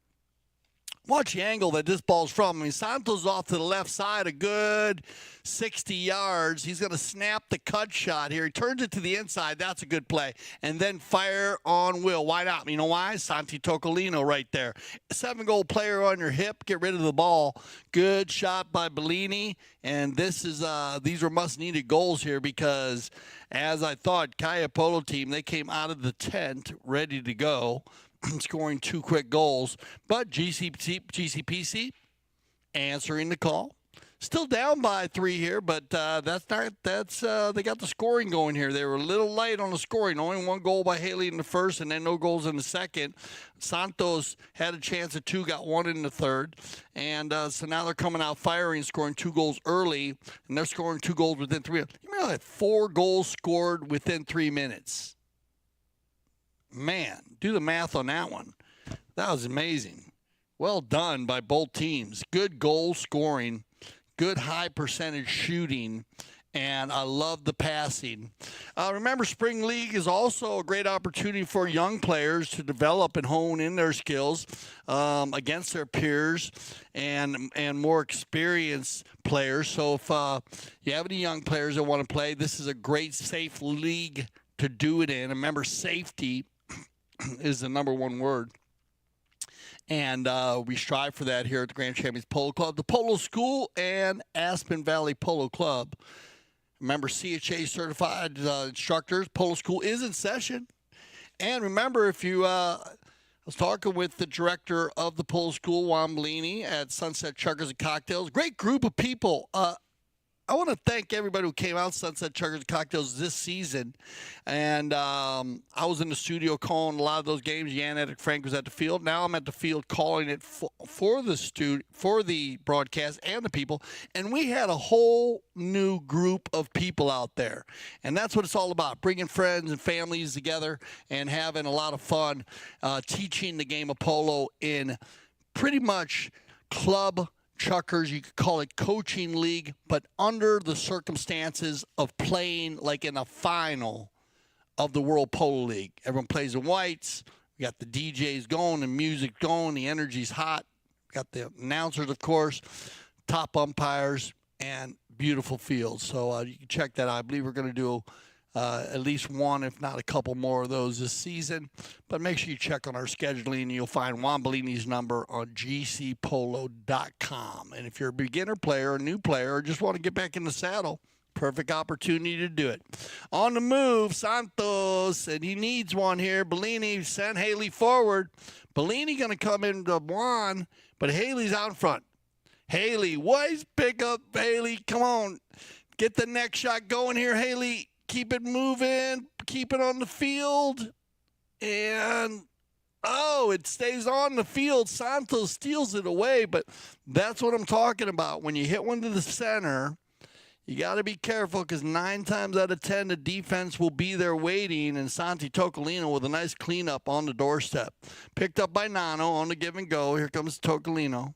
Watch the angle that this ball's from. I mean, Santos off to the left side, a good 60 yards. He's going to snap the cut shot here. He turns it to the inside. That's a good play. And then fire on will. Why not? You know why? Santi Tocolino right there. 7-goal player on your hip. Get rid of the ball. Good shot by Bellini. And this is these were must-needed goals here because, as I thought, Kaia Polo team, they came out of the tent ready to go. Scoring 2 quick goals, but GCPC answering the call. Still down by 3 here, but they got the scoring going here. They were a little light on the scoring. Only 1 goal by Haley in the first, and then no goals in the second. Santos had a chance at 2, got 1 in the third, and so now they're coming out firing, scoring 2 goals early, and they're scoring 2 goals within 3 minutes. You remember that 4 goals scored within 3 minutes? Man, do the math on that one. That was amazing. Well done by both teams. Good goal scoring, good high percentage shooting, and I love the passing. Remember, Spring League is also a great opportunity for young players to develop and hone in their skills against their peers and more experienced players. So if you have any young players that want to play, this is a great, safe league to do it in. Remember, safety is the number 1 word. And we strive for that here at the Grand Champions Polo Club, the Polo School, and Aspen Valley Polo Club. Remember, CHA certified instructors. Polo School is in session. And remember, if you I was talking with the director of the Polo School, Juan Bellini, at Sunset Chuckers and Cocktails. Great group of people. I want to thank everybody who came out Sunset Chuckers and Cocktails this season. And I was in the studio calling a lot of those games. Jan Eddick Frank was at the field. Now I'm at the field calling it for the broadcast and the people. And we had a whole new group of people out there. And that's what it's all about, bringing friends and families together and having a lot of fun teaching the game of polo in pretty much club chuckers. You could call it coaching league, but under the circumstances of playing like in a final of the World Polo League. Everyone plays in whites. We got the DJs going, the music going, the energy's hot. We got the announcers, of course, top umpires, and beautiful fields. So you can check that out. I believe we're going to do at least 1, if not a couple more of those this season. But make sure you check on our scheduling, and you'll find Juan Bellini's number on gcpolo.com. And if you're a beginner player, a new player, or just want to get back in the saddle, perfect opportunity to do it. On the move, Santos, and he needs one here. Bellini sent Haley forward. Bellini going to come into Juan, but Haley's out in front. Haley, wise pickup, Haley. Come on. Get the next shot going here, Haley. Keep it moving. Keep it on the field. And, it stays on the field. Santos steals it away, but that's what I'm talking about. When you hit one to the center, you got to be careful because 9 times out of 10, the defense will be there waiting, and Santi Tocolino with a nice cleanup on the doorstep. Picked up by Nano on the give and go. Here comes Tocolino.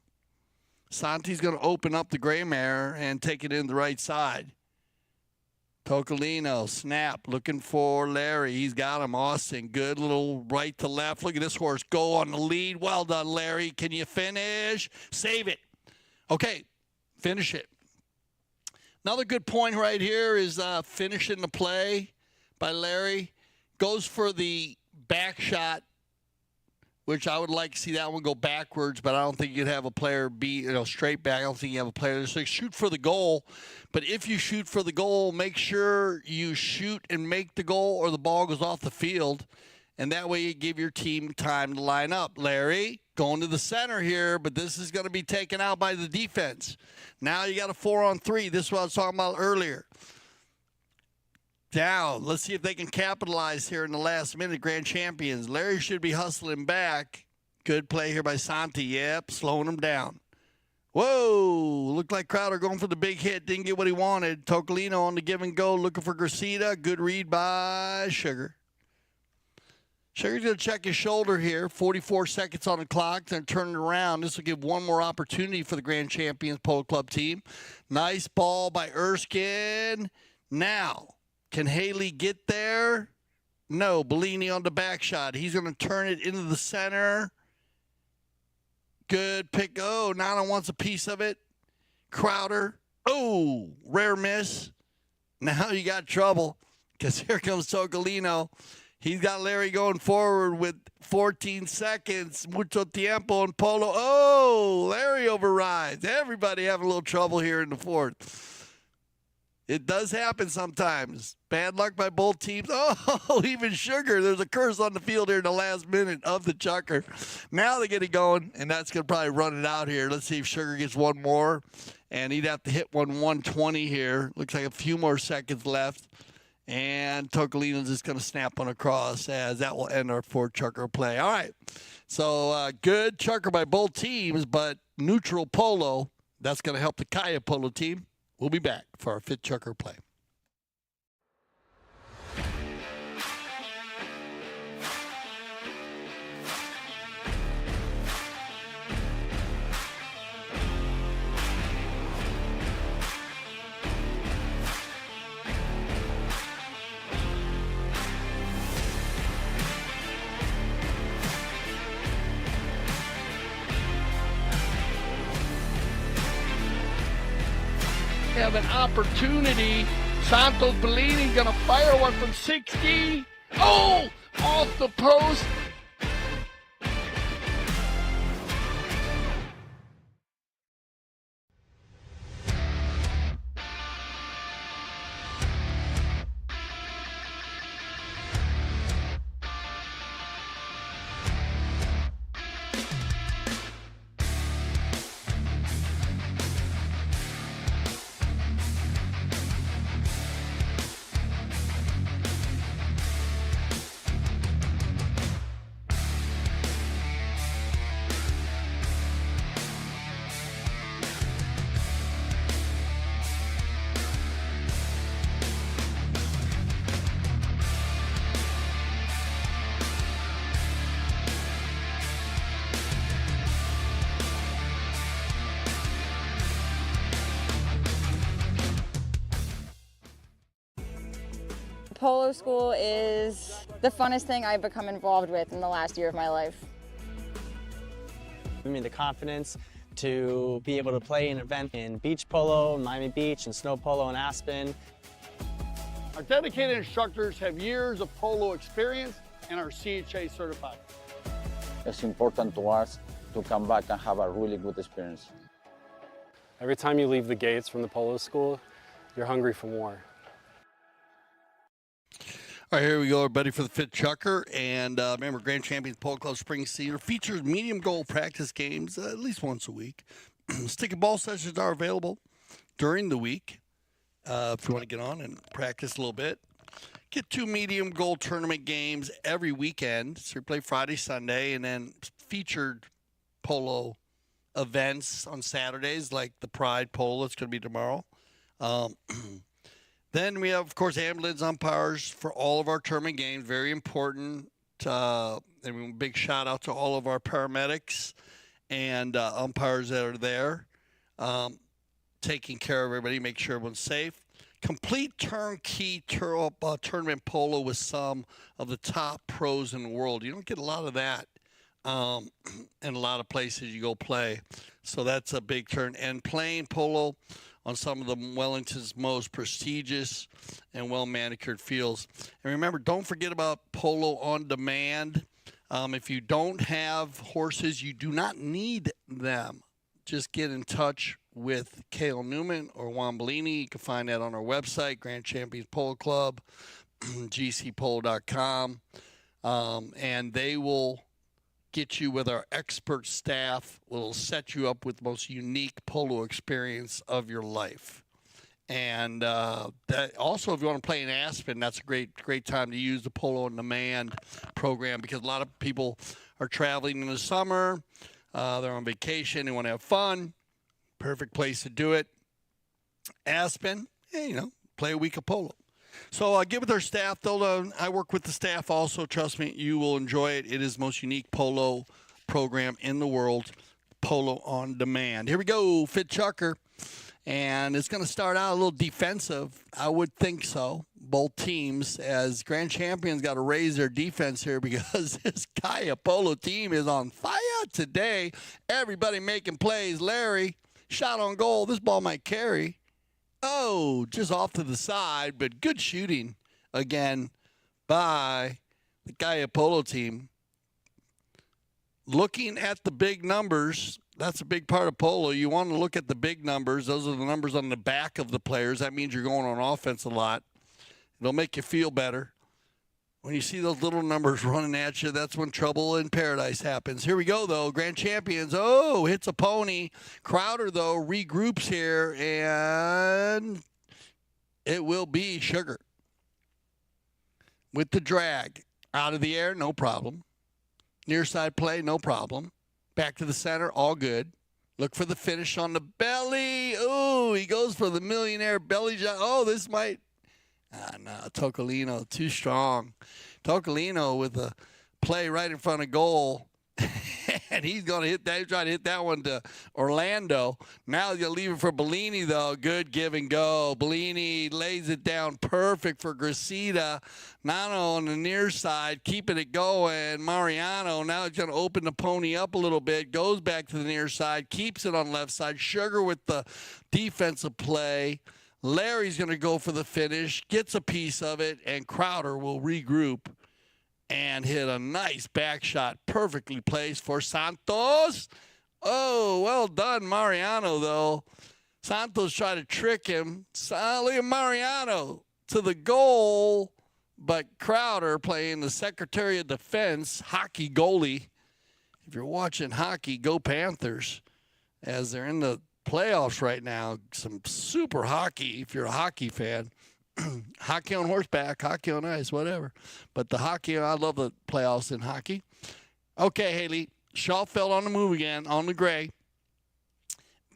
Santi's going to open up the gray mare and take it in the right side. Tocolino, snap, looking for Larry. He's got him. Austin, good little right to left. Look at this horse go on the lead. Well done, Larry. Can you finish? Save it. Okay, finish it. Another good point right here is finishing the play by Larry. Goes for the back shot which I would like to see that one go backwards, but I don't think you'd have a player be, straight back. I don't think you have a player that's like shoot for the goal. But if you shoot for the goal, make sure you shoot and make the goal or the ball goes off the field. And that way you give your team time to line up. Larry, going to the center here, but this is going to be taken out by the defense. Now you got a 4-on-3. This is what I was talking about earlier. Down. Let's see if they can capitalize here in the last minute. Grand champions. Larry should be hustling back. Good play here by Santi. Yep, slowing him down. Whoa, looked like Crowder going for the big hit. Didn't get what he wanted. Tocolino on the give and go, looking for Gracita. Good read by Sugar. Sugar's going to check his shoulder here. 44 seconds on the clock. Then turn it around. This will give one more opportunity for the Grand Champions Polo Club team. Nice ball by Erskine. Now, can Haley get there? No. Bellini on the back shot. He's going to turn it into the center. Good pick. Oh, Nana wants a piece of it. Crowder. Oh, rare miss. Now you got trouble because here comes Tocolino. He's got Larry going forward with 14 seconds. Mucho tiempo and Polo. Oh, Larry overrides. Everybody having a little trouble here in the fourth. It does happen sometimes. Bad luck by both teams. Oh, even Sugar. There's a curse on the field here in the last minute of the chucker. Now they get it going, and that's going to probably run it out here. Let's see if Sugar gets one more. And he'd have to hit 120 here. Looks like a few more seconds left. And Tocolino's just going to snap on across as that will end our 4-chucker play. All right. So good chucker by both teams, but neutral Polo. That's going to help the Kaia Polo team. We'll be back for our 5th chucker play. Have an opportunity. Santos Bellini gonna fire one from 60. Oh, off the post. Polo school is the funnest thing I've become involved with in the last year of my life. Gave me the confidence to be able to play an event in beach polo, Miami Beach, and snow polo in Aspen. Our dedicated instructors have years of polo experience and are CHA certified. It's important to us to come back and have a really good experience. Every time you leave the gates from the polo school, you're hungry for more. All right, here we go, everybody, for the 5th chucker. And remember, Grand Champions Polo Club Spring Cedar features medium goal practice games at least once a week. Stick and ball sessions are available during the week if you want to get on and practice a little bit. Get 2 medium goal tournament games every weekend. So you play Friday, Sunday, and then featured polo events on Saturdays like the Pride Polo. It's going to be tomorrow. Then we have, of course, ambulance umpires for all of our tournament games. Very important. And big shout out to all of our paramedics and umpires that are there, taking care of everybody, make sure everyone's safe. Complete turnkey tournament polo with some of the top pros in the world. You don't get a lot of that in a lot of places you go play. So that's a big turn. And playing polo on some of the Wellington's most prestigious and well-manicured fields. And remember, don't forget about Polo on Demand. If you don't have horses, you do not need them. Just get in touch with Cale Newman or Juan Bellini. You can find that on our website, Grand Champions Polo Club, gcpolo.com, and they will get you with our expert staff. Will set you up with the most unique polo experience of your life. And that also, if you want to play in Aspen, that's a great time to use the Polo on Demand program, because a lot of people are traveling in the summer. They're on vacation. They want to have fun. Perfect place to do it. Aspen, play a week of polo. So get with our staff. I work with the staff also. Trust me, you will enjoy it. It is the most unique polo program in the world, Polo on Demand. Here we go, Fit Chucker. And it's going to start out a little defensive. I would think so. Both teams, as Grand Champions, got to raise their defense here, because this Kaia Polo team is on fire today. Everybody making plays. Larry, shot on goal. This ball might carry. Oh, just off to the side, but good shooting again by the Kaia Polo team. Looking at the big numbers, that's a big part of polo. You want to look at the big numbers. Those are the numbers on the back of the players. That means you're going on offense a lot. It'll make you feel better. When you see those little numbers running at you, that's when trouble in paradise happens. Here we go, though. Grand Champions. Oh, hits a pony. Crowder, though, regroups here, and it will be Sugar. With the drag. Out of the air, no problem. Near side play, no problem. Back to the center, all good. Look for the finish on the belly. Oh, he goes for the millionaire belly shot. Oh, this might. No, Tocolino, too strong. Tocolino with a play right in front of goal. And he's going to hit that. He's trying to hit that one to Orlando. Now he's going to leave it for Bellini, though. Good give and go. Bellini lays it down perfect for Gracida. Nano on the near side, keeping it going. Mariano, now he's going to open the pony up a little bit. Goes back to the near side, keeps it on left side. Sugar with the defensive play. Larry's going to go for the finish, gets a piece of it, and Crowder will regroup and hit a nice back shot, perfectly placed for Santos. Oh, well done, Mariano, though. Santos tried to trick him. Look at Mariano to the goal, but Crowder, playing the Secretary of Defense, hockey goalie. If you're watching hockey, go Panthers, as they're in the playoffs right now. Some super hockey, if you're a hockey fan. Hockey on horseback, hockey on ice, whatever. But the hockey, I love the playoffs in hockey. Okay, Haley. Schauffeld on the move again, on the gray.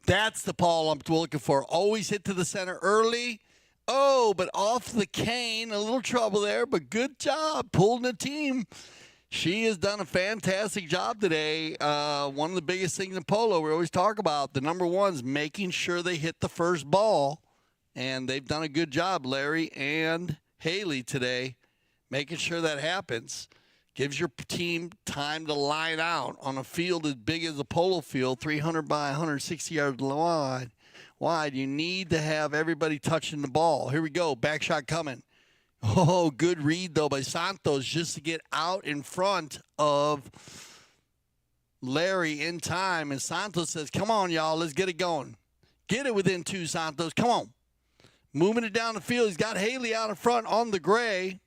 That's the ball I'm looking for. Always hit to the center early. Oh, but off the cane. A little trouble there, but good job pulling the team. She has done a fantastic job today. One of the biggest things in polo we always talk about, the number one is making sure they hit the first ball. And they've done a good job, Larry and Haley, today, making sure that happens. Gives your team time to line out on a field as big as a polo field, 300 by 160 yards wide. You need to have everybody touching the ball. Here we go. Back shot coming. Oh, good read, though, by Santos, just to get out in front of Larry in time. And Santos says, come on, y'all, let's get it going. Get it within two, Santos. Come on. Moving it down the field. He's got Haley out in front on the gray.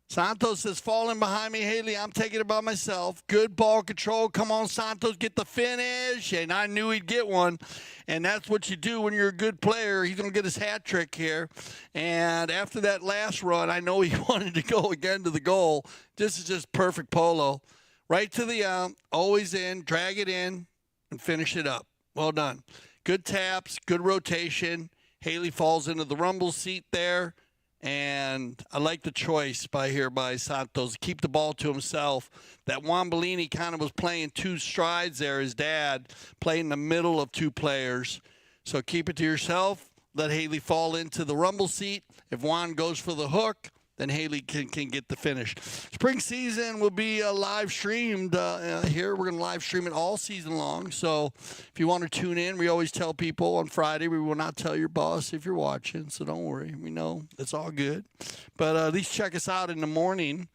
Santos says, falling behind me, Haley. I'm taking it by myself. Good ball control. Come on, Santos, get the finish. And I knew he'd get one. And that's what you do when you're a good player. He's going to get his hat trick here. And after that last run, I know he wanted to go again to the goal. This is just perfect polo. Right to the always in, drag it in, and finish it up. Well done. Good taps, good rotation. Haley falls into the rumble seat there, and I like the choice by Santos. Keep the ball to himself. That Juan Bellini kind of was playing two strides there. His dad playing in the middle of two players. So keep it to yourself. Let Haley fall into the rumble seat. If Juan goes for the hook, then Haley can get the finish. Spring season will be live streamed here. We're going to live stream it all season long. So if you want to tune in, we always tell people on Friday, we will not tell your boss if you're watching. So don't worry. We know it's all good. But at least check us out in the morning.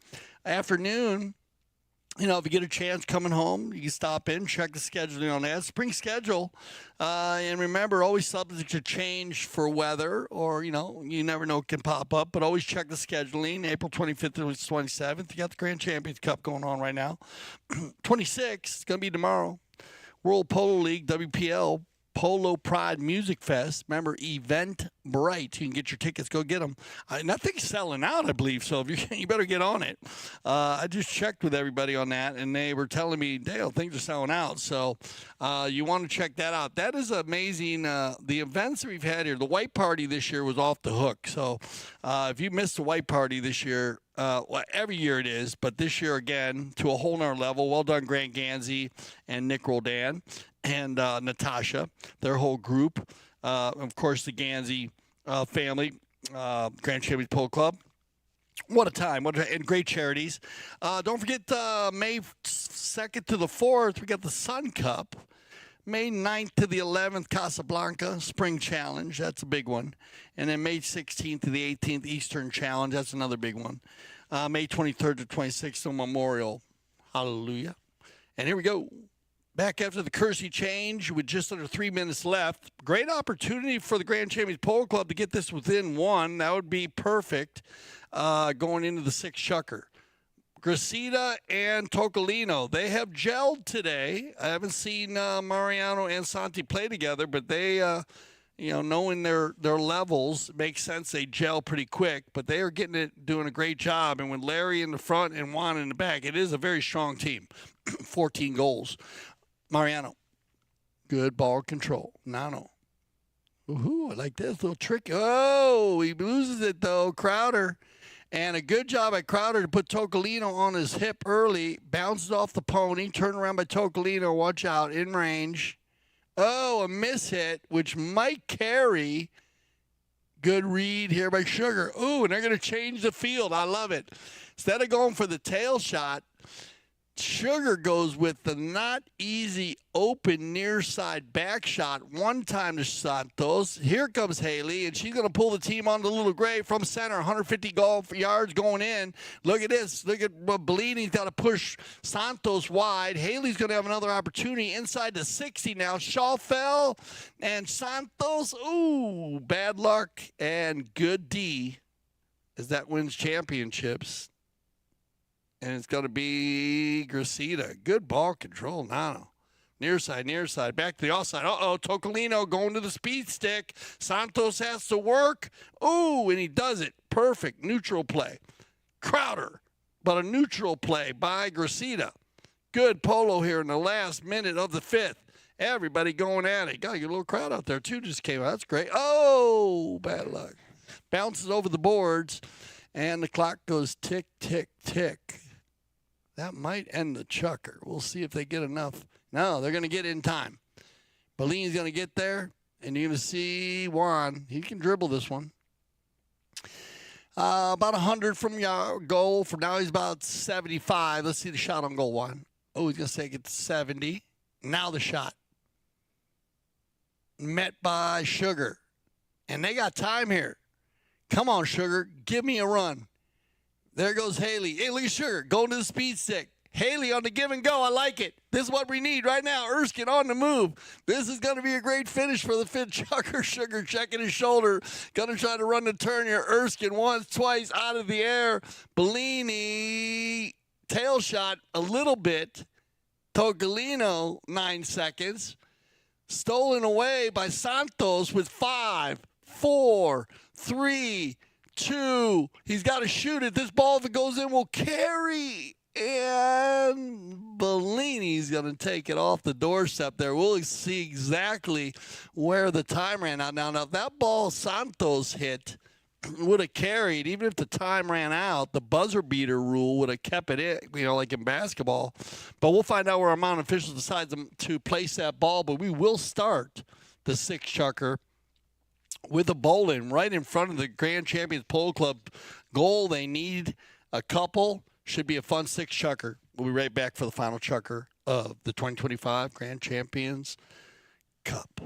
Afternoon, you know, if you get a chance coming home, you can stop in, check the scheduling on that. Spring schedule. And remember, always subject to change for weather or, you know, you never know what can pop up, but always check the scheduling. April 25th to 27th. You got the Grand Champions Cup going on right now. 26th, it's going to be tomorrow. World Polo League, WPL, Polo Pride Music Fest. Remember, Eventbrite. You can get your tickets. Go get them. And that thing's selling out, I believe. So if you better get on it. I just checked with everybody on that, and they were telling me, Dale, things are selling out. So you want to check that out. That is amazing. The events that we've had here, the White Party this year was off the hook. So if you missed the White Party this year, well, every year it is, but this year again to a whole nother level. Well done, Grant Gansey and Nick Roldan and Natasha, their whole group. Of course, the Gansey family, Grand Champions Polo Club. What a time! And great charities. Don't forget May 2nd to the 4th, we got the Sun Cup. May 9th to the 11th, Casablanca Spring Challenge. That's a big one. And then May 16th to the 18th, Eastern Challenge. That's another big one. May 23rd to 26th, Memorial. Hallelujah. And here we go. Back after the Kersey change with just under 3 minutes left. Great opportunity for the Grand Champions Polo Club to get this within one. That would be perfect going into the sixth chukker. Gracida and Tocolino, they have gelled today. I haven't seen Mariano and Santi play together, but they, you know, knowing their levels, makes sense. They gel pretty quick, but they are doing a great job. And with Larry in the front and Juan in the back, it is a very strong team. 14 goals. Mariano, good ball control. Nano. Ooh, I like this little trick. Oh, he loses it though. Crowder. And a good job by Crowder to put Tocolino on his hip early. Bounces off the pony. Turn around by Tocolino. Watch out. In range. Oh, a miss hit, which might carry. Good read here by Sugar. Ooh, and they're going to change the field. I love it. Instead of going for the tail shot, Sugar goes with the not easy open near side back shot one time to Santos. Here comes Haley, and she's going to pull the team on the Little Gray from center. 150 yards going in. Look at this. Look at Bellini's got to push Santos wide. Haley's going to have another opportunity inside the 60 now. Shaw fell, and Santos, ooh, bad luck and good D as that wins championships. And it's going to be Gracida. Good ball control now. Near side. Back to the offside. Uh-oh, Tocolino going to the speed stick. Santos has to work. Ooh, and he does it. Perfect. Neutral play. Crowder, but a neutral play by Gracida. Good polo here in the last minute of the fifth. Everybody going at it. Got to get a little crowd out there, too. Just came out. That's great. Oh, bad luck. Bounces over the boards, and the clock goes tick, tick, tick. That might end the chukker. We'll see if they get enough. No, they're going to get in time. Bellini's going to get there, and you're going to see Juan. He can dribble this one. About 100 from goal. For now, he's about 75. Let's see the shot on goal, Juan. Oh, he's going to take it to 70. Now the shot. Met by Sugar. And they got time here. Come on, Sugar. Give me a run. There goes Haley. Hey, look at Sugar going to the speed stick. Haley on the give and go. I like it. This is what we need right now. Erskine on the move. This is going to be a great finish for the fifth chukker. Sugar checking his shoulder. Going to try to run the turn here. Erskine once, twice out of the air. Bellini tail shot a little bit. Tocolino 9 seconds. Stolen away by Santos with 5, 4, 3, 2. He's got to shoot it. This ball, if it goes in, will carry. And Bellini's going to take it off the doorstep there. We'll see exactly where the time ran out. Now, if that ball Santos hit would have carried, even if the time ran out, the buzzer beater rule would have kept it in, you know, like in basketball. But we'll find out where our mountain officials decide to place that ball. But we will start the sixth chukker with a bowling right in front of the Grand Champions Polo Club goal. They need a couple. Should be a fun sixth chukker. We'll be right back for the final chukker of the 2025 Grand Champions Cup.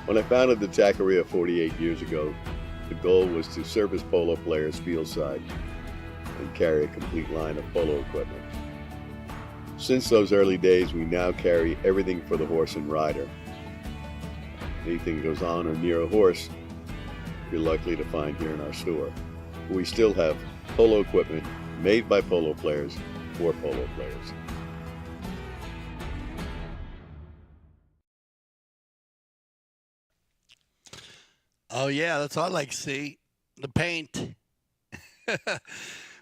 When I founded the Taqueria 48 years ago, the goal was to service polo players fieldside and carry a complete line of polo equipment. Since those early days, we now carry everything for the horse and rider. Anything that goes on or near a horse, you're likely to find here in our store. We still have polo equipment made by polo players for polo players. Oh, yeah, that's what I like to see. The paint.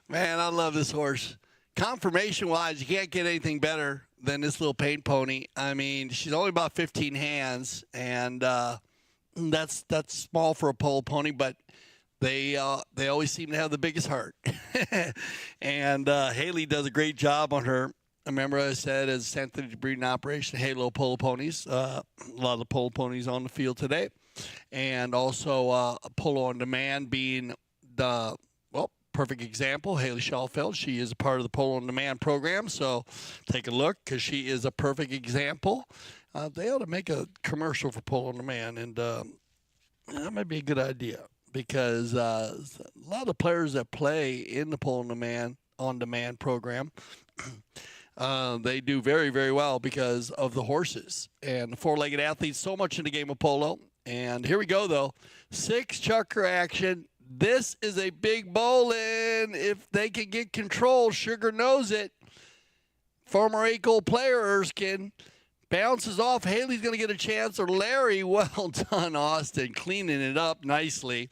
Man, I love this horse. Conformation-wise, you can't get anything better than this little paint pony. I mean, she's only about 15 hands, and that's small for a polo pony, but they always seem to have the biggest heart. And Haley does a great job on her. Remember I said as Anthony's breeding operation, Halo Polo Ponies. A lot of the polo ponies on the field today. And also Polo on Demand being the, well, perfect example. Haley Schallfeld, she is a part of the Polo on Demand program. So take a look because she is a perfect example. They ought to make a commercial for Polo on Demand. And that might be a good idea because a lot of the players that play in the Polo on Demand program, they do very, very well because of the horses and the four-legged athletes so much in the game of polo. And here we go, though. 6 chucker action. This is a big bowling. If they can get control, Sugar knows it. Former 8-goal player Erskine bounces off. Haley's going to get a chance. Or Larry, well done, Austin, cleaning it up nicely.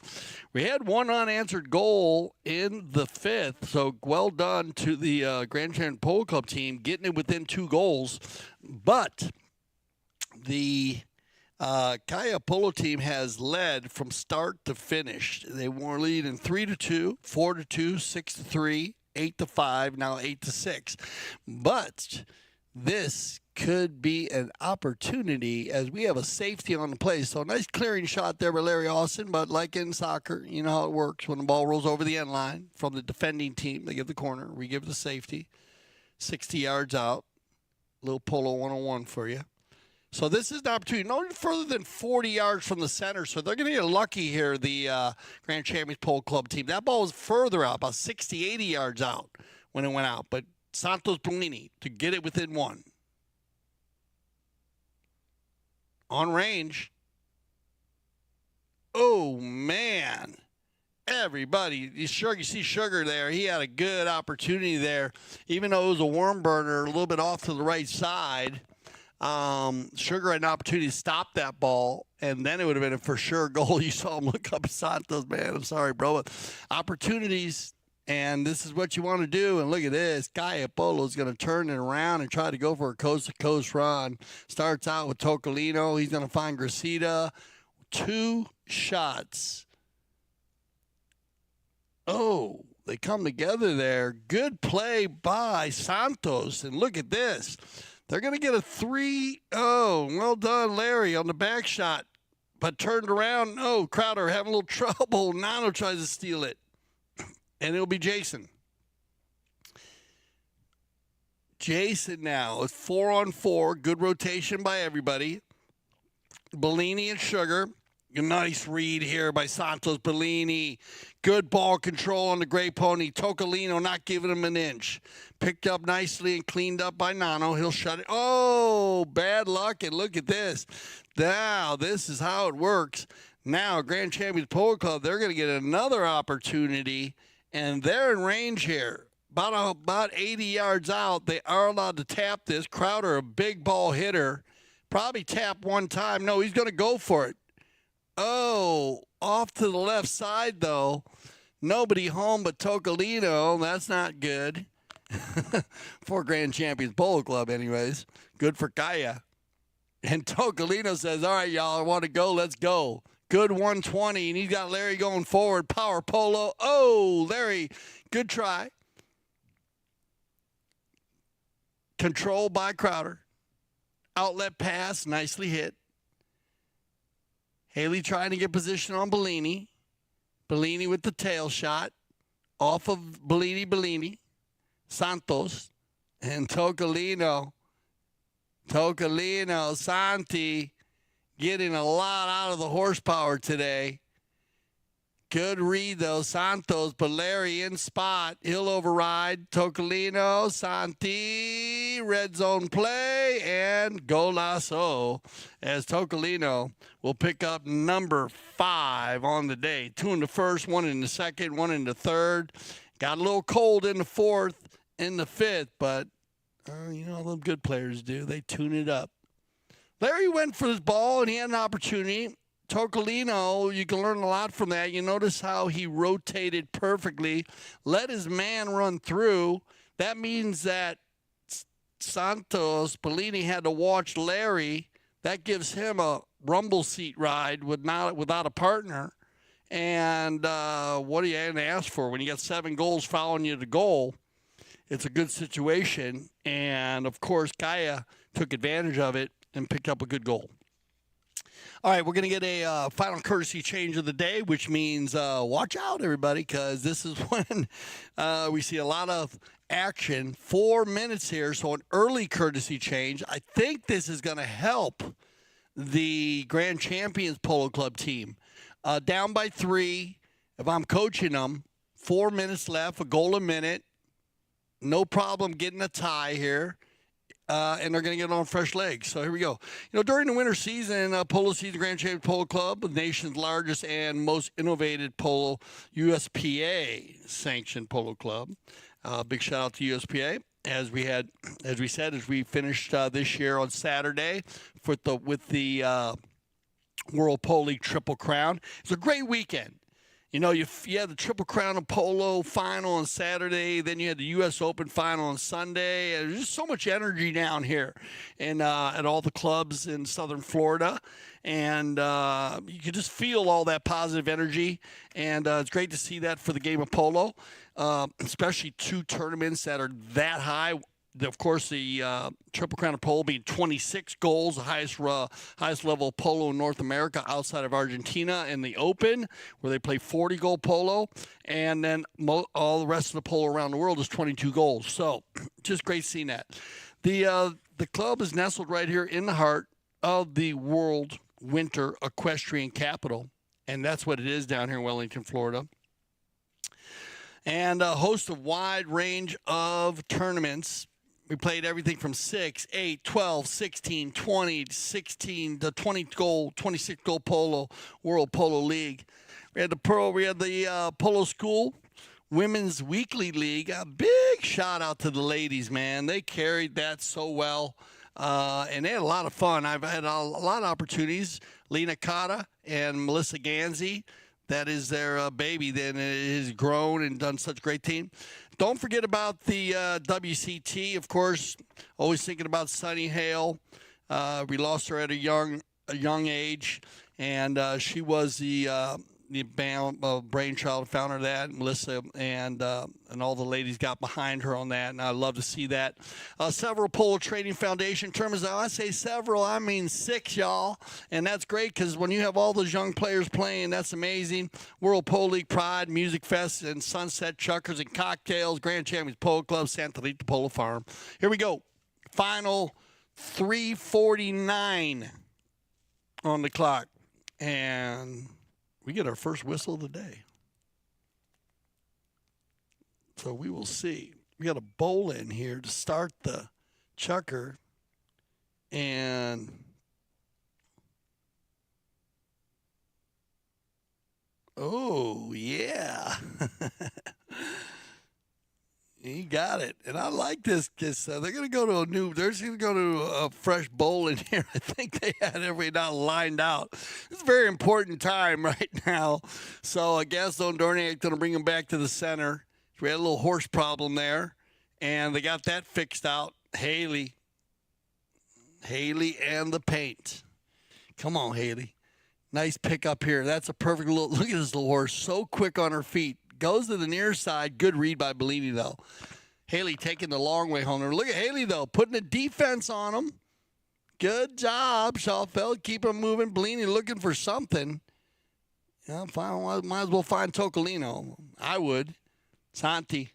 We had one unanswered goal in the 5th, so well done to the Grand Champion Polo Club team getting it within 2 goals. But the Kaia Polo team has led from start to finish. They were leading 3-2, 4-2, 6-3, 8-5, now 8-6. But this could be an opportunity as we have a safety on the play. So nice clearing shot there by Larry Austin, but like in soccer, you know how it works. When the ball rolls over the end line from the defending team, they give the corner. We give the safety. 60 yards out. Little Polo 101 for you. So this is an opportunity, no further than 40 yards from the center. So they're going to get lucky here, the Grand Champions Polo Club team. That ball was further out, about 60, 80 yards out when it went out. But Santos Bellini to get it within 1. On range. Oh, man. Everybody, you see Sugar there. He had a good opportunity there. Even though it was a worm burner, a little bit off to the right side. Sugar had an opportunity to stop that ball, and then it would have been a for sure goal. You saw him look up at Santos, man. I'm sorry, bro. But opportunities, and this is what you want to do. And look at this. Kaia Polo is going to turn it around and try to go for a coast-to-coast run. Starts out with Tocolino. He's going to find Gracita. 2 shots. Oh, they come together there. Good play by Santos. And look at this. They're going to get a 3. Oh, well done, Larry, on the back shot. But turned around. No, Crowder having a little trouble. Nano tries to steal it. And it'll be Jason. Jason now is 4-on-4. Good rotation by everybody. Bellini and Sugar. A nice read here by Santos Bellini. Good ball control on the gray pony. Tocolino not giving him an inch. Picked up nicely and cleaned up by Nano. He'll shut it. Oh, bad luck. And look at this. Now, this is how it works. Now, Grand Champions Polo Club, they're going to get another opportunity. And they're in range here. About 80 yards out. They are allowed to tap this. Crowder, a big ball hitter. Probably tap one time. No, he's going to go for it. Oh, off to the left side, though. Nobody home but Tocolino. That's not good. For Grand Champions Polo Club, anyways. Good for Kaia. And Tocolino says, all right, y'all, I want to go. Let's go. Good 120, and he's got Larry going forward. Power Polo. Oh, Larry, good try. Control by Crowder. Outlet pass, nicely hit. Haley trying to get position on Bellini. Bellini with the tail shot. Off of Bellini. Santos. And Tocolino. Santi getting a lot out of the horsepower today. Good read, though. Santos, but Larry in spot. He'll override. Tocolino, Santi, red zone play, and golazo as Tocolino will pick up number 5 on the day. 2 in the first, 1 in the second, 1 in the third. Got a little cold in the fourth, in the fifth, but you know how them good players do. They tune it up. Larry went for his ball, and he had an opportunity. Tocolino, you can learn a lot from that. You notice how he rotated perfectly, let his man run through. That means that Santos, Bellini had to watch Larry. That gives him a rumble seat ride without a partner. And what are you going to ask for? When you got 7 goals following you to goal, it's a good situation. And, of course, Kaia took advantage of it and picked up a good goal. All right, we're going to get a final courtesy change of the day, which means watch out, everybody, because this is when we see a lot of action. 4 minutes here, so an early courtesy change. I think this is going to help the Grand Champions Polo Club team. Down by 3, if I'm coaching them, 4 minutes left, a goal a minute. No problem getting a tie here. And they're going to get on fresh legs. So here we go. You know, during the winter season, Polo season Grand Champions Polo Club, the nation's largest and most innovative polo USPA sanctioned polo club. Big shout out to USPA. As we said, as we finished this year on Saturday with the World Polo League Triple Crown. It's a great weekend. You know, you had the Triple Crown of Polo final on Saturday. Then you had the U.S. Open final on Sunday. There's just so much energy down here and at all the clubs in southern Florida. And you can just feel all that positive energy. And it's great to see that for the game of polo, especially 2 tournaments that are that high. Of course, the Triple Crown of Polo being 26 goals, the highest level of polo in North America outside of Argentina, and the Open, where they play 40-goal polo, and then all the rest of the polo around the world is 22 goals. So, just great seeing that. The club is nestled right here in the heart of the world winter equestrian capital, and that's what it is down here in Wellington, Florida. And hosts a wide range of tournaments. We played everything from 6, 8, 12, 16, 20, 16 to 26-goal polo, World Polo League. We had the Polo School Women's Weekly League. A big shout out to the ladies, man. They carried that so well, and they had a lot of fun. I've had a lot of opportunities. Lena Cotta and Melissa Ganzi. That is their baby. Then it has grown and done such a great team. Don't forget about the WCT, of course. Always thinking about Sunny Hale. We lost her at a young age, and she was the brainchild, founder of that. Melissa and all the ladies got behind her on that, and I love to see that. Several Polo Training Foundation tournaments. Now, I say several, I mean 6, y'all, and that's great because when you have all those young players playing, that's amazing. World Polo League Pride, Music Fest, and Sunset Chuckers and Cocktails, Grand Champions Polo Club, Santa Rita Polo Farm. Here we go. Final 3:49 on the clock, and we get our first whistle of the day. So we will see. We got a bowl in here to start the chucker. And oh, yeah. You got it. And I like this because they're going to go to they're going to go to a fresh bowl in here. I think they had everybody now lined out. It's a very important time right now. So Gaston Dornier going to bring them back to the center. We had a little horse problem there, and they got that fixed out. Haley and the paint. Come on, Haley. Nice pick up here. That's a perfect look at this little horse. So quick on her feet. Goes to the near side. Good read by Bellini, though. Haley taking the long way home. Look at Haley, though, putting a defense on him. Good job, Schauffeld. Keep him moving. Bellini looking for something. Yeah, fine. Might as well find Tocolino. I would. Santi.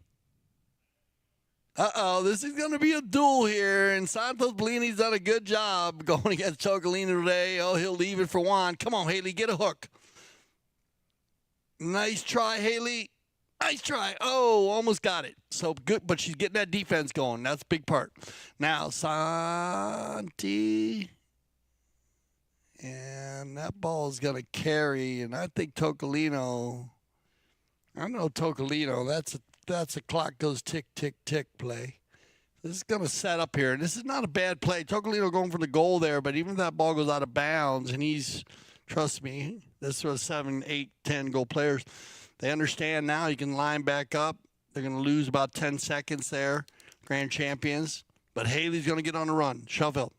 Uh-oh, this is going to be a duel here, and Santos Bellini's done a good job going against Tocolino today. Oh, he'll leave it for Juan. Come on, Haley, get a hook. Nice try, Haley. Nice try. Oh, almost got it. So good, but she's getting that defense going. That's a big part. Now, Santi. And that ball is going to carry, and I think Tocolino. I know Tocolino. That's a clock goes tick, tick, tick play. This is going to set up here. And this is not a bad play. Tocolino going for the goal there, but even if that ball goes out of bounds, and trust me, this was 7, 8, 10 goal players. They understand now you can line back up. They're going to lose about 10 seconds there, grand champions. But Haley's going to get on the run. Sheffield.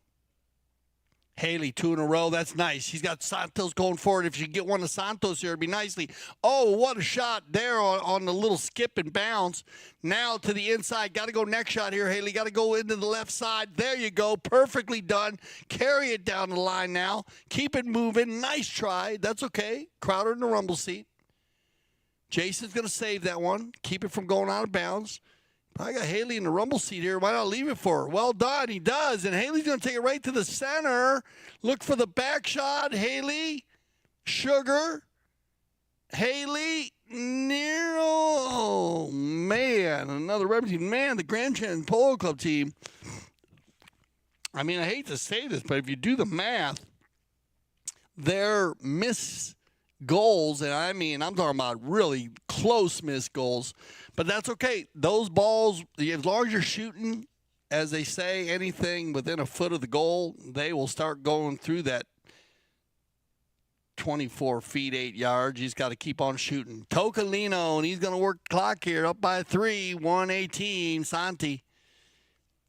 Haley, 2 in a row. That's nice. He's got Santos going forward. If you get one of Santos here, it'd be nicely. Oh, what a shot there on the little skip and bounce. Now to the inside. Got to go next shot here, Haley. Got to go into the left side. There you go. Perfectly done. Carry it down the line now. Keep it moving. Nice try. That's okay. Crowder in the rumble seat. Jason's going to save that one. Keep it from going out of bounds. I got Haley in the rumble seat here. Why not leave it for her? Well done. He does. And Haley's going to take it right to the center. Look for the back shot. Haley. Sugar. Haley. Nero. Oh, man. Another Remington. Man, the Grand Champions Polo Club team. I mean, I hate to say this, but if you do the math, their missed goals, and I mean, I'm talking about really close missed goals, but that's okay. Those balls, as long as you're shooting, as they say, anything within a foot of the goal, they will start going through that 24 feet, 8 yards. He's got to keep on shooting. Tocolino, and he's going to work the clock here, up by 3, 118, Santi.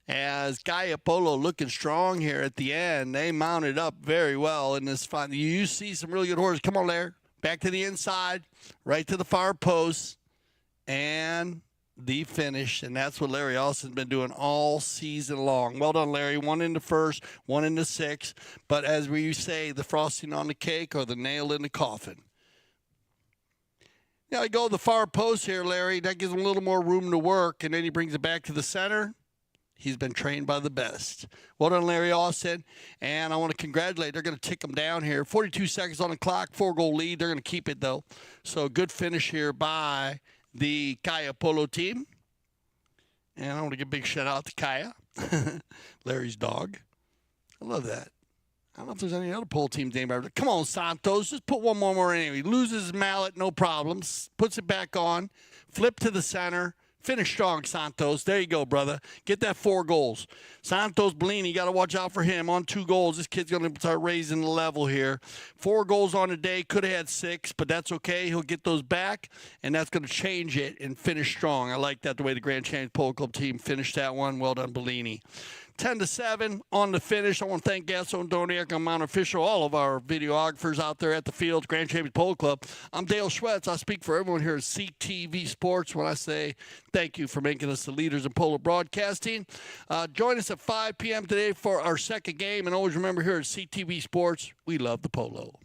As Kaia Polo looking strong here at the end. They mounted up very well in this fight. You see some really good horses. Come on, Larry. Back to the inside, right to the far post, and the finish. And that's what Larry Austin's been doing all season long. Well done, Larry. 1 in the first, 1 in the 6th. But as we say, the frosting on the cake or the nail in the coffin. Now I go to the far post here, Larry. That gives him a little more room to work, and then he brings it back to the center. He's been trained by the best. Well done, Larry Austin. And I want to congratulate. They're going to tick him down here. 42 seconds on the clock, 4-goal lead. They're going to keep it, though. So good finish here by the Kaia Polo team. And I want to give a big shout-out to Kaia, Larry's dog. I love that. I don't know if there's any other polo teams named after. Come on, Santos. Just put one more in. He loses his mallet, no problems. Puts it back on. Flip to the center. Finish strong, Santos. There you go, brother. Get that 4 goals. Santos Bellini, you got to watch out for him on 2 goals. This kid's going to start raising the level here. 4 goals on the day. Could have had 6, but that's okay. He'll get those back, and that's going to change it and finish strong. I like that, the way the Grand Champions Polo Club team finished that one. Well done, Bellini. 10-7 on the finish. I want to thank Gaston Doniak and Mount Official, all of our videographers out there at the field, Grand Champions Polo Club. I'm Dale Schwetz. I speak for everyone here at CTV Sports when I say thank you for making us the leaders in polo broadcasting. Join us at 5 p.m. today for our second game. And always remember, here at CTV Sports, we love the polo.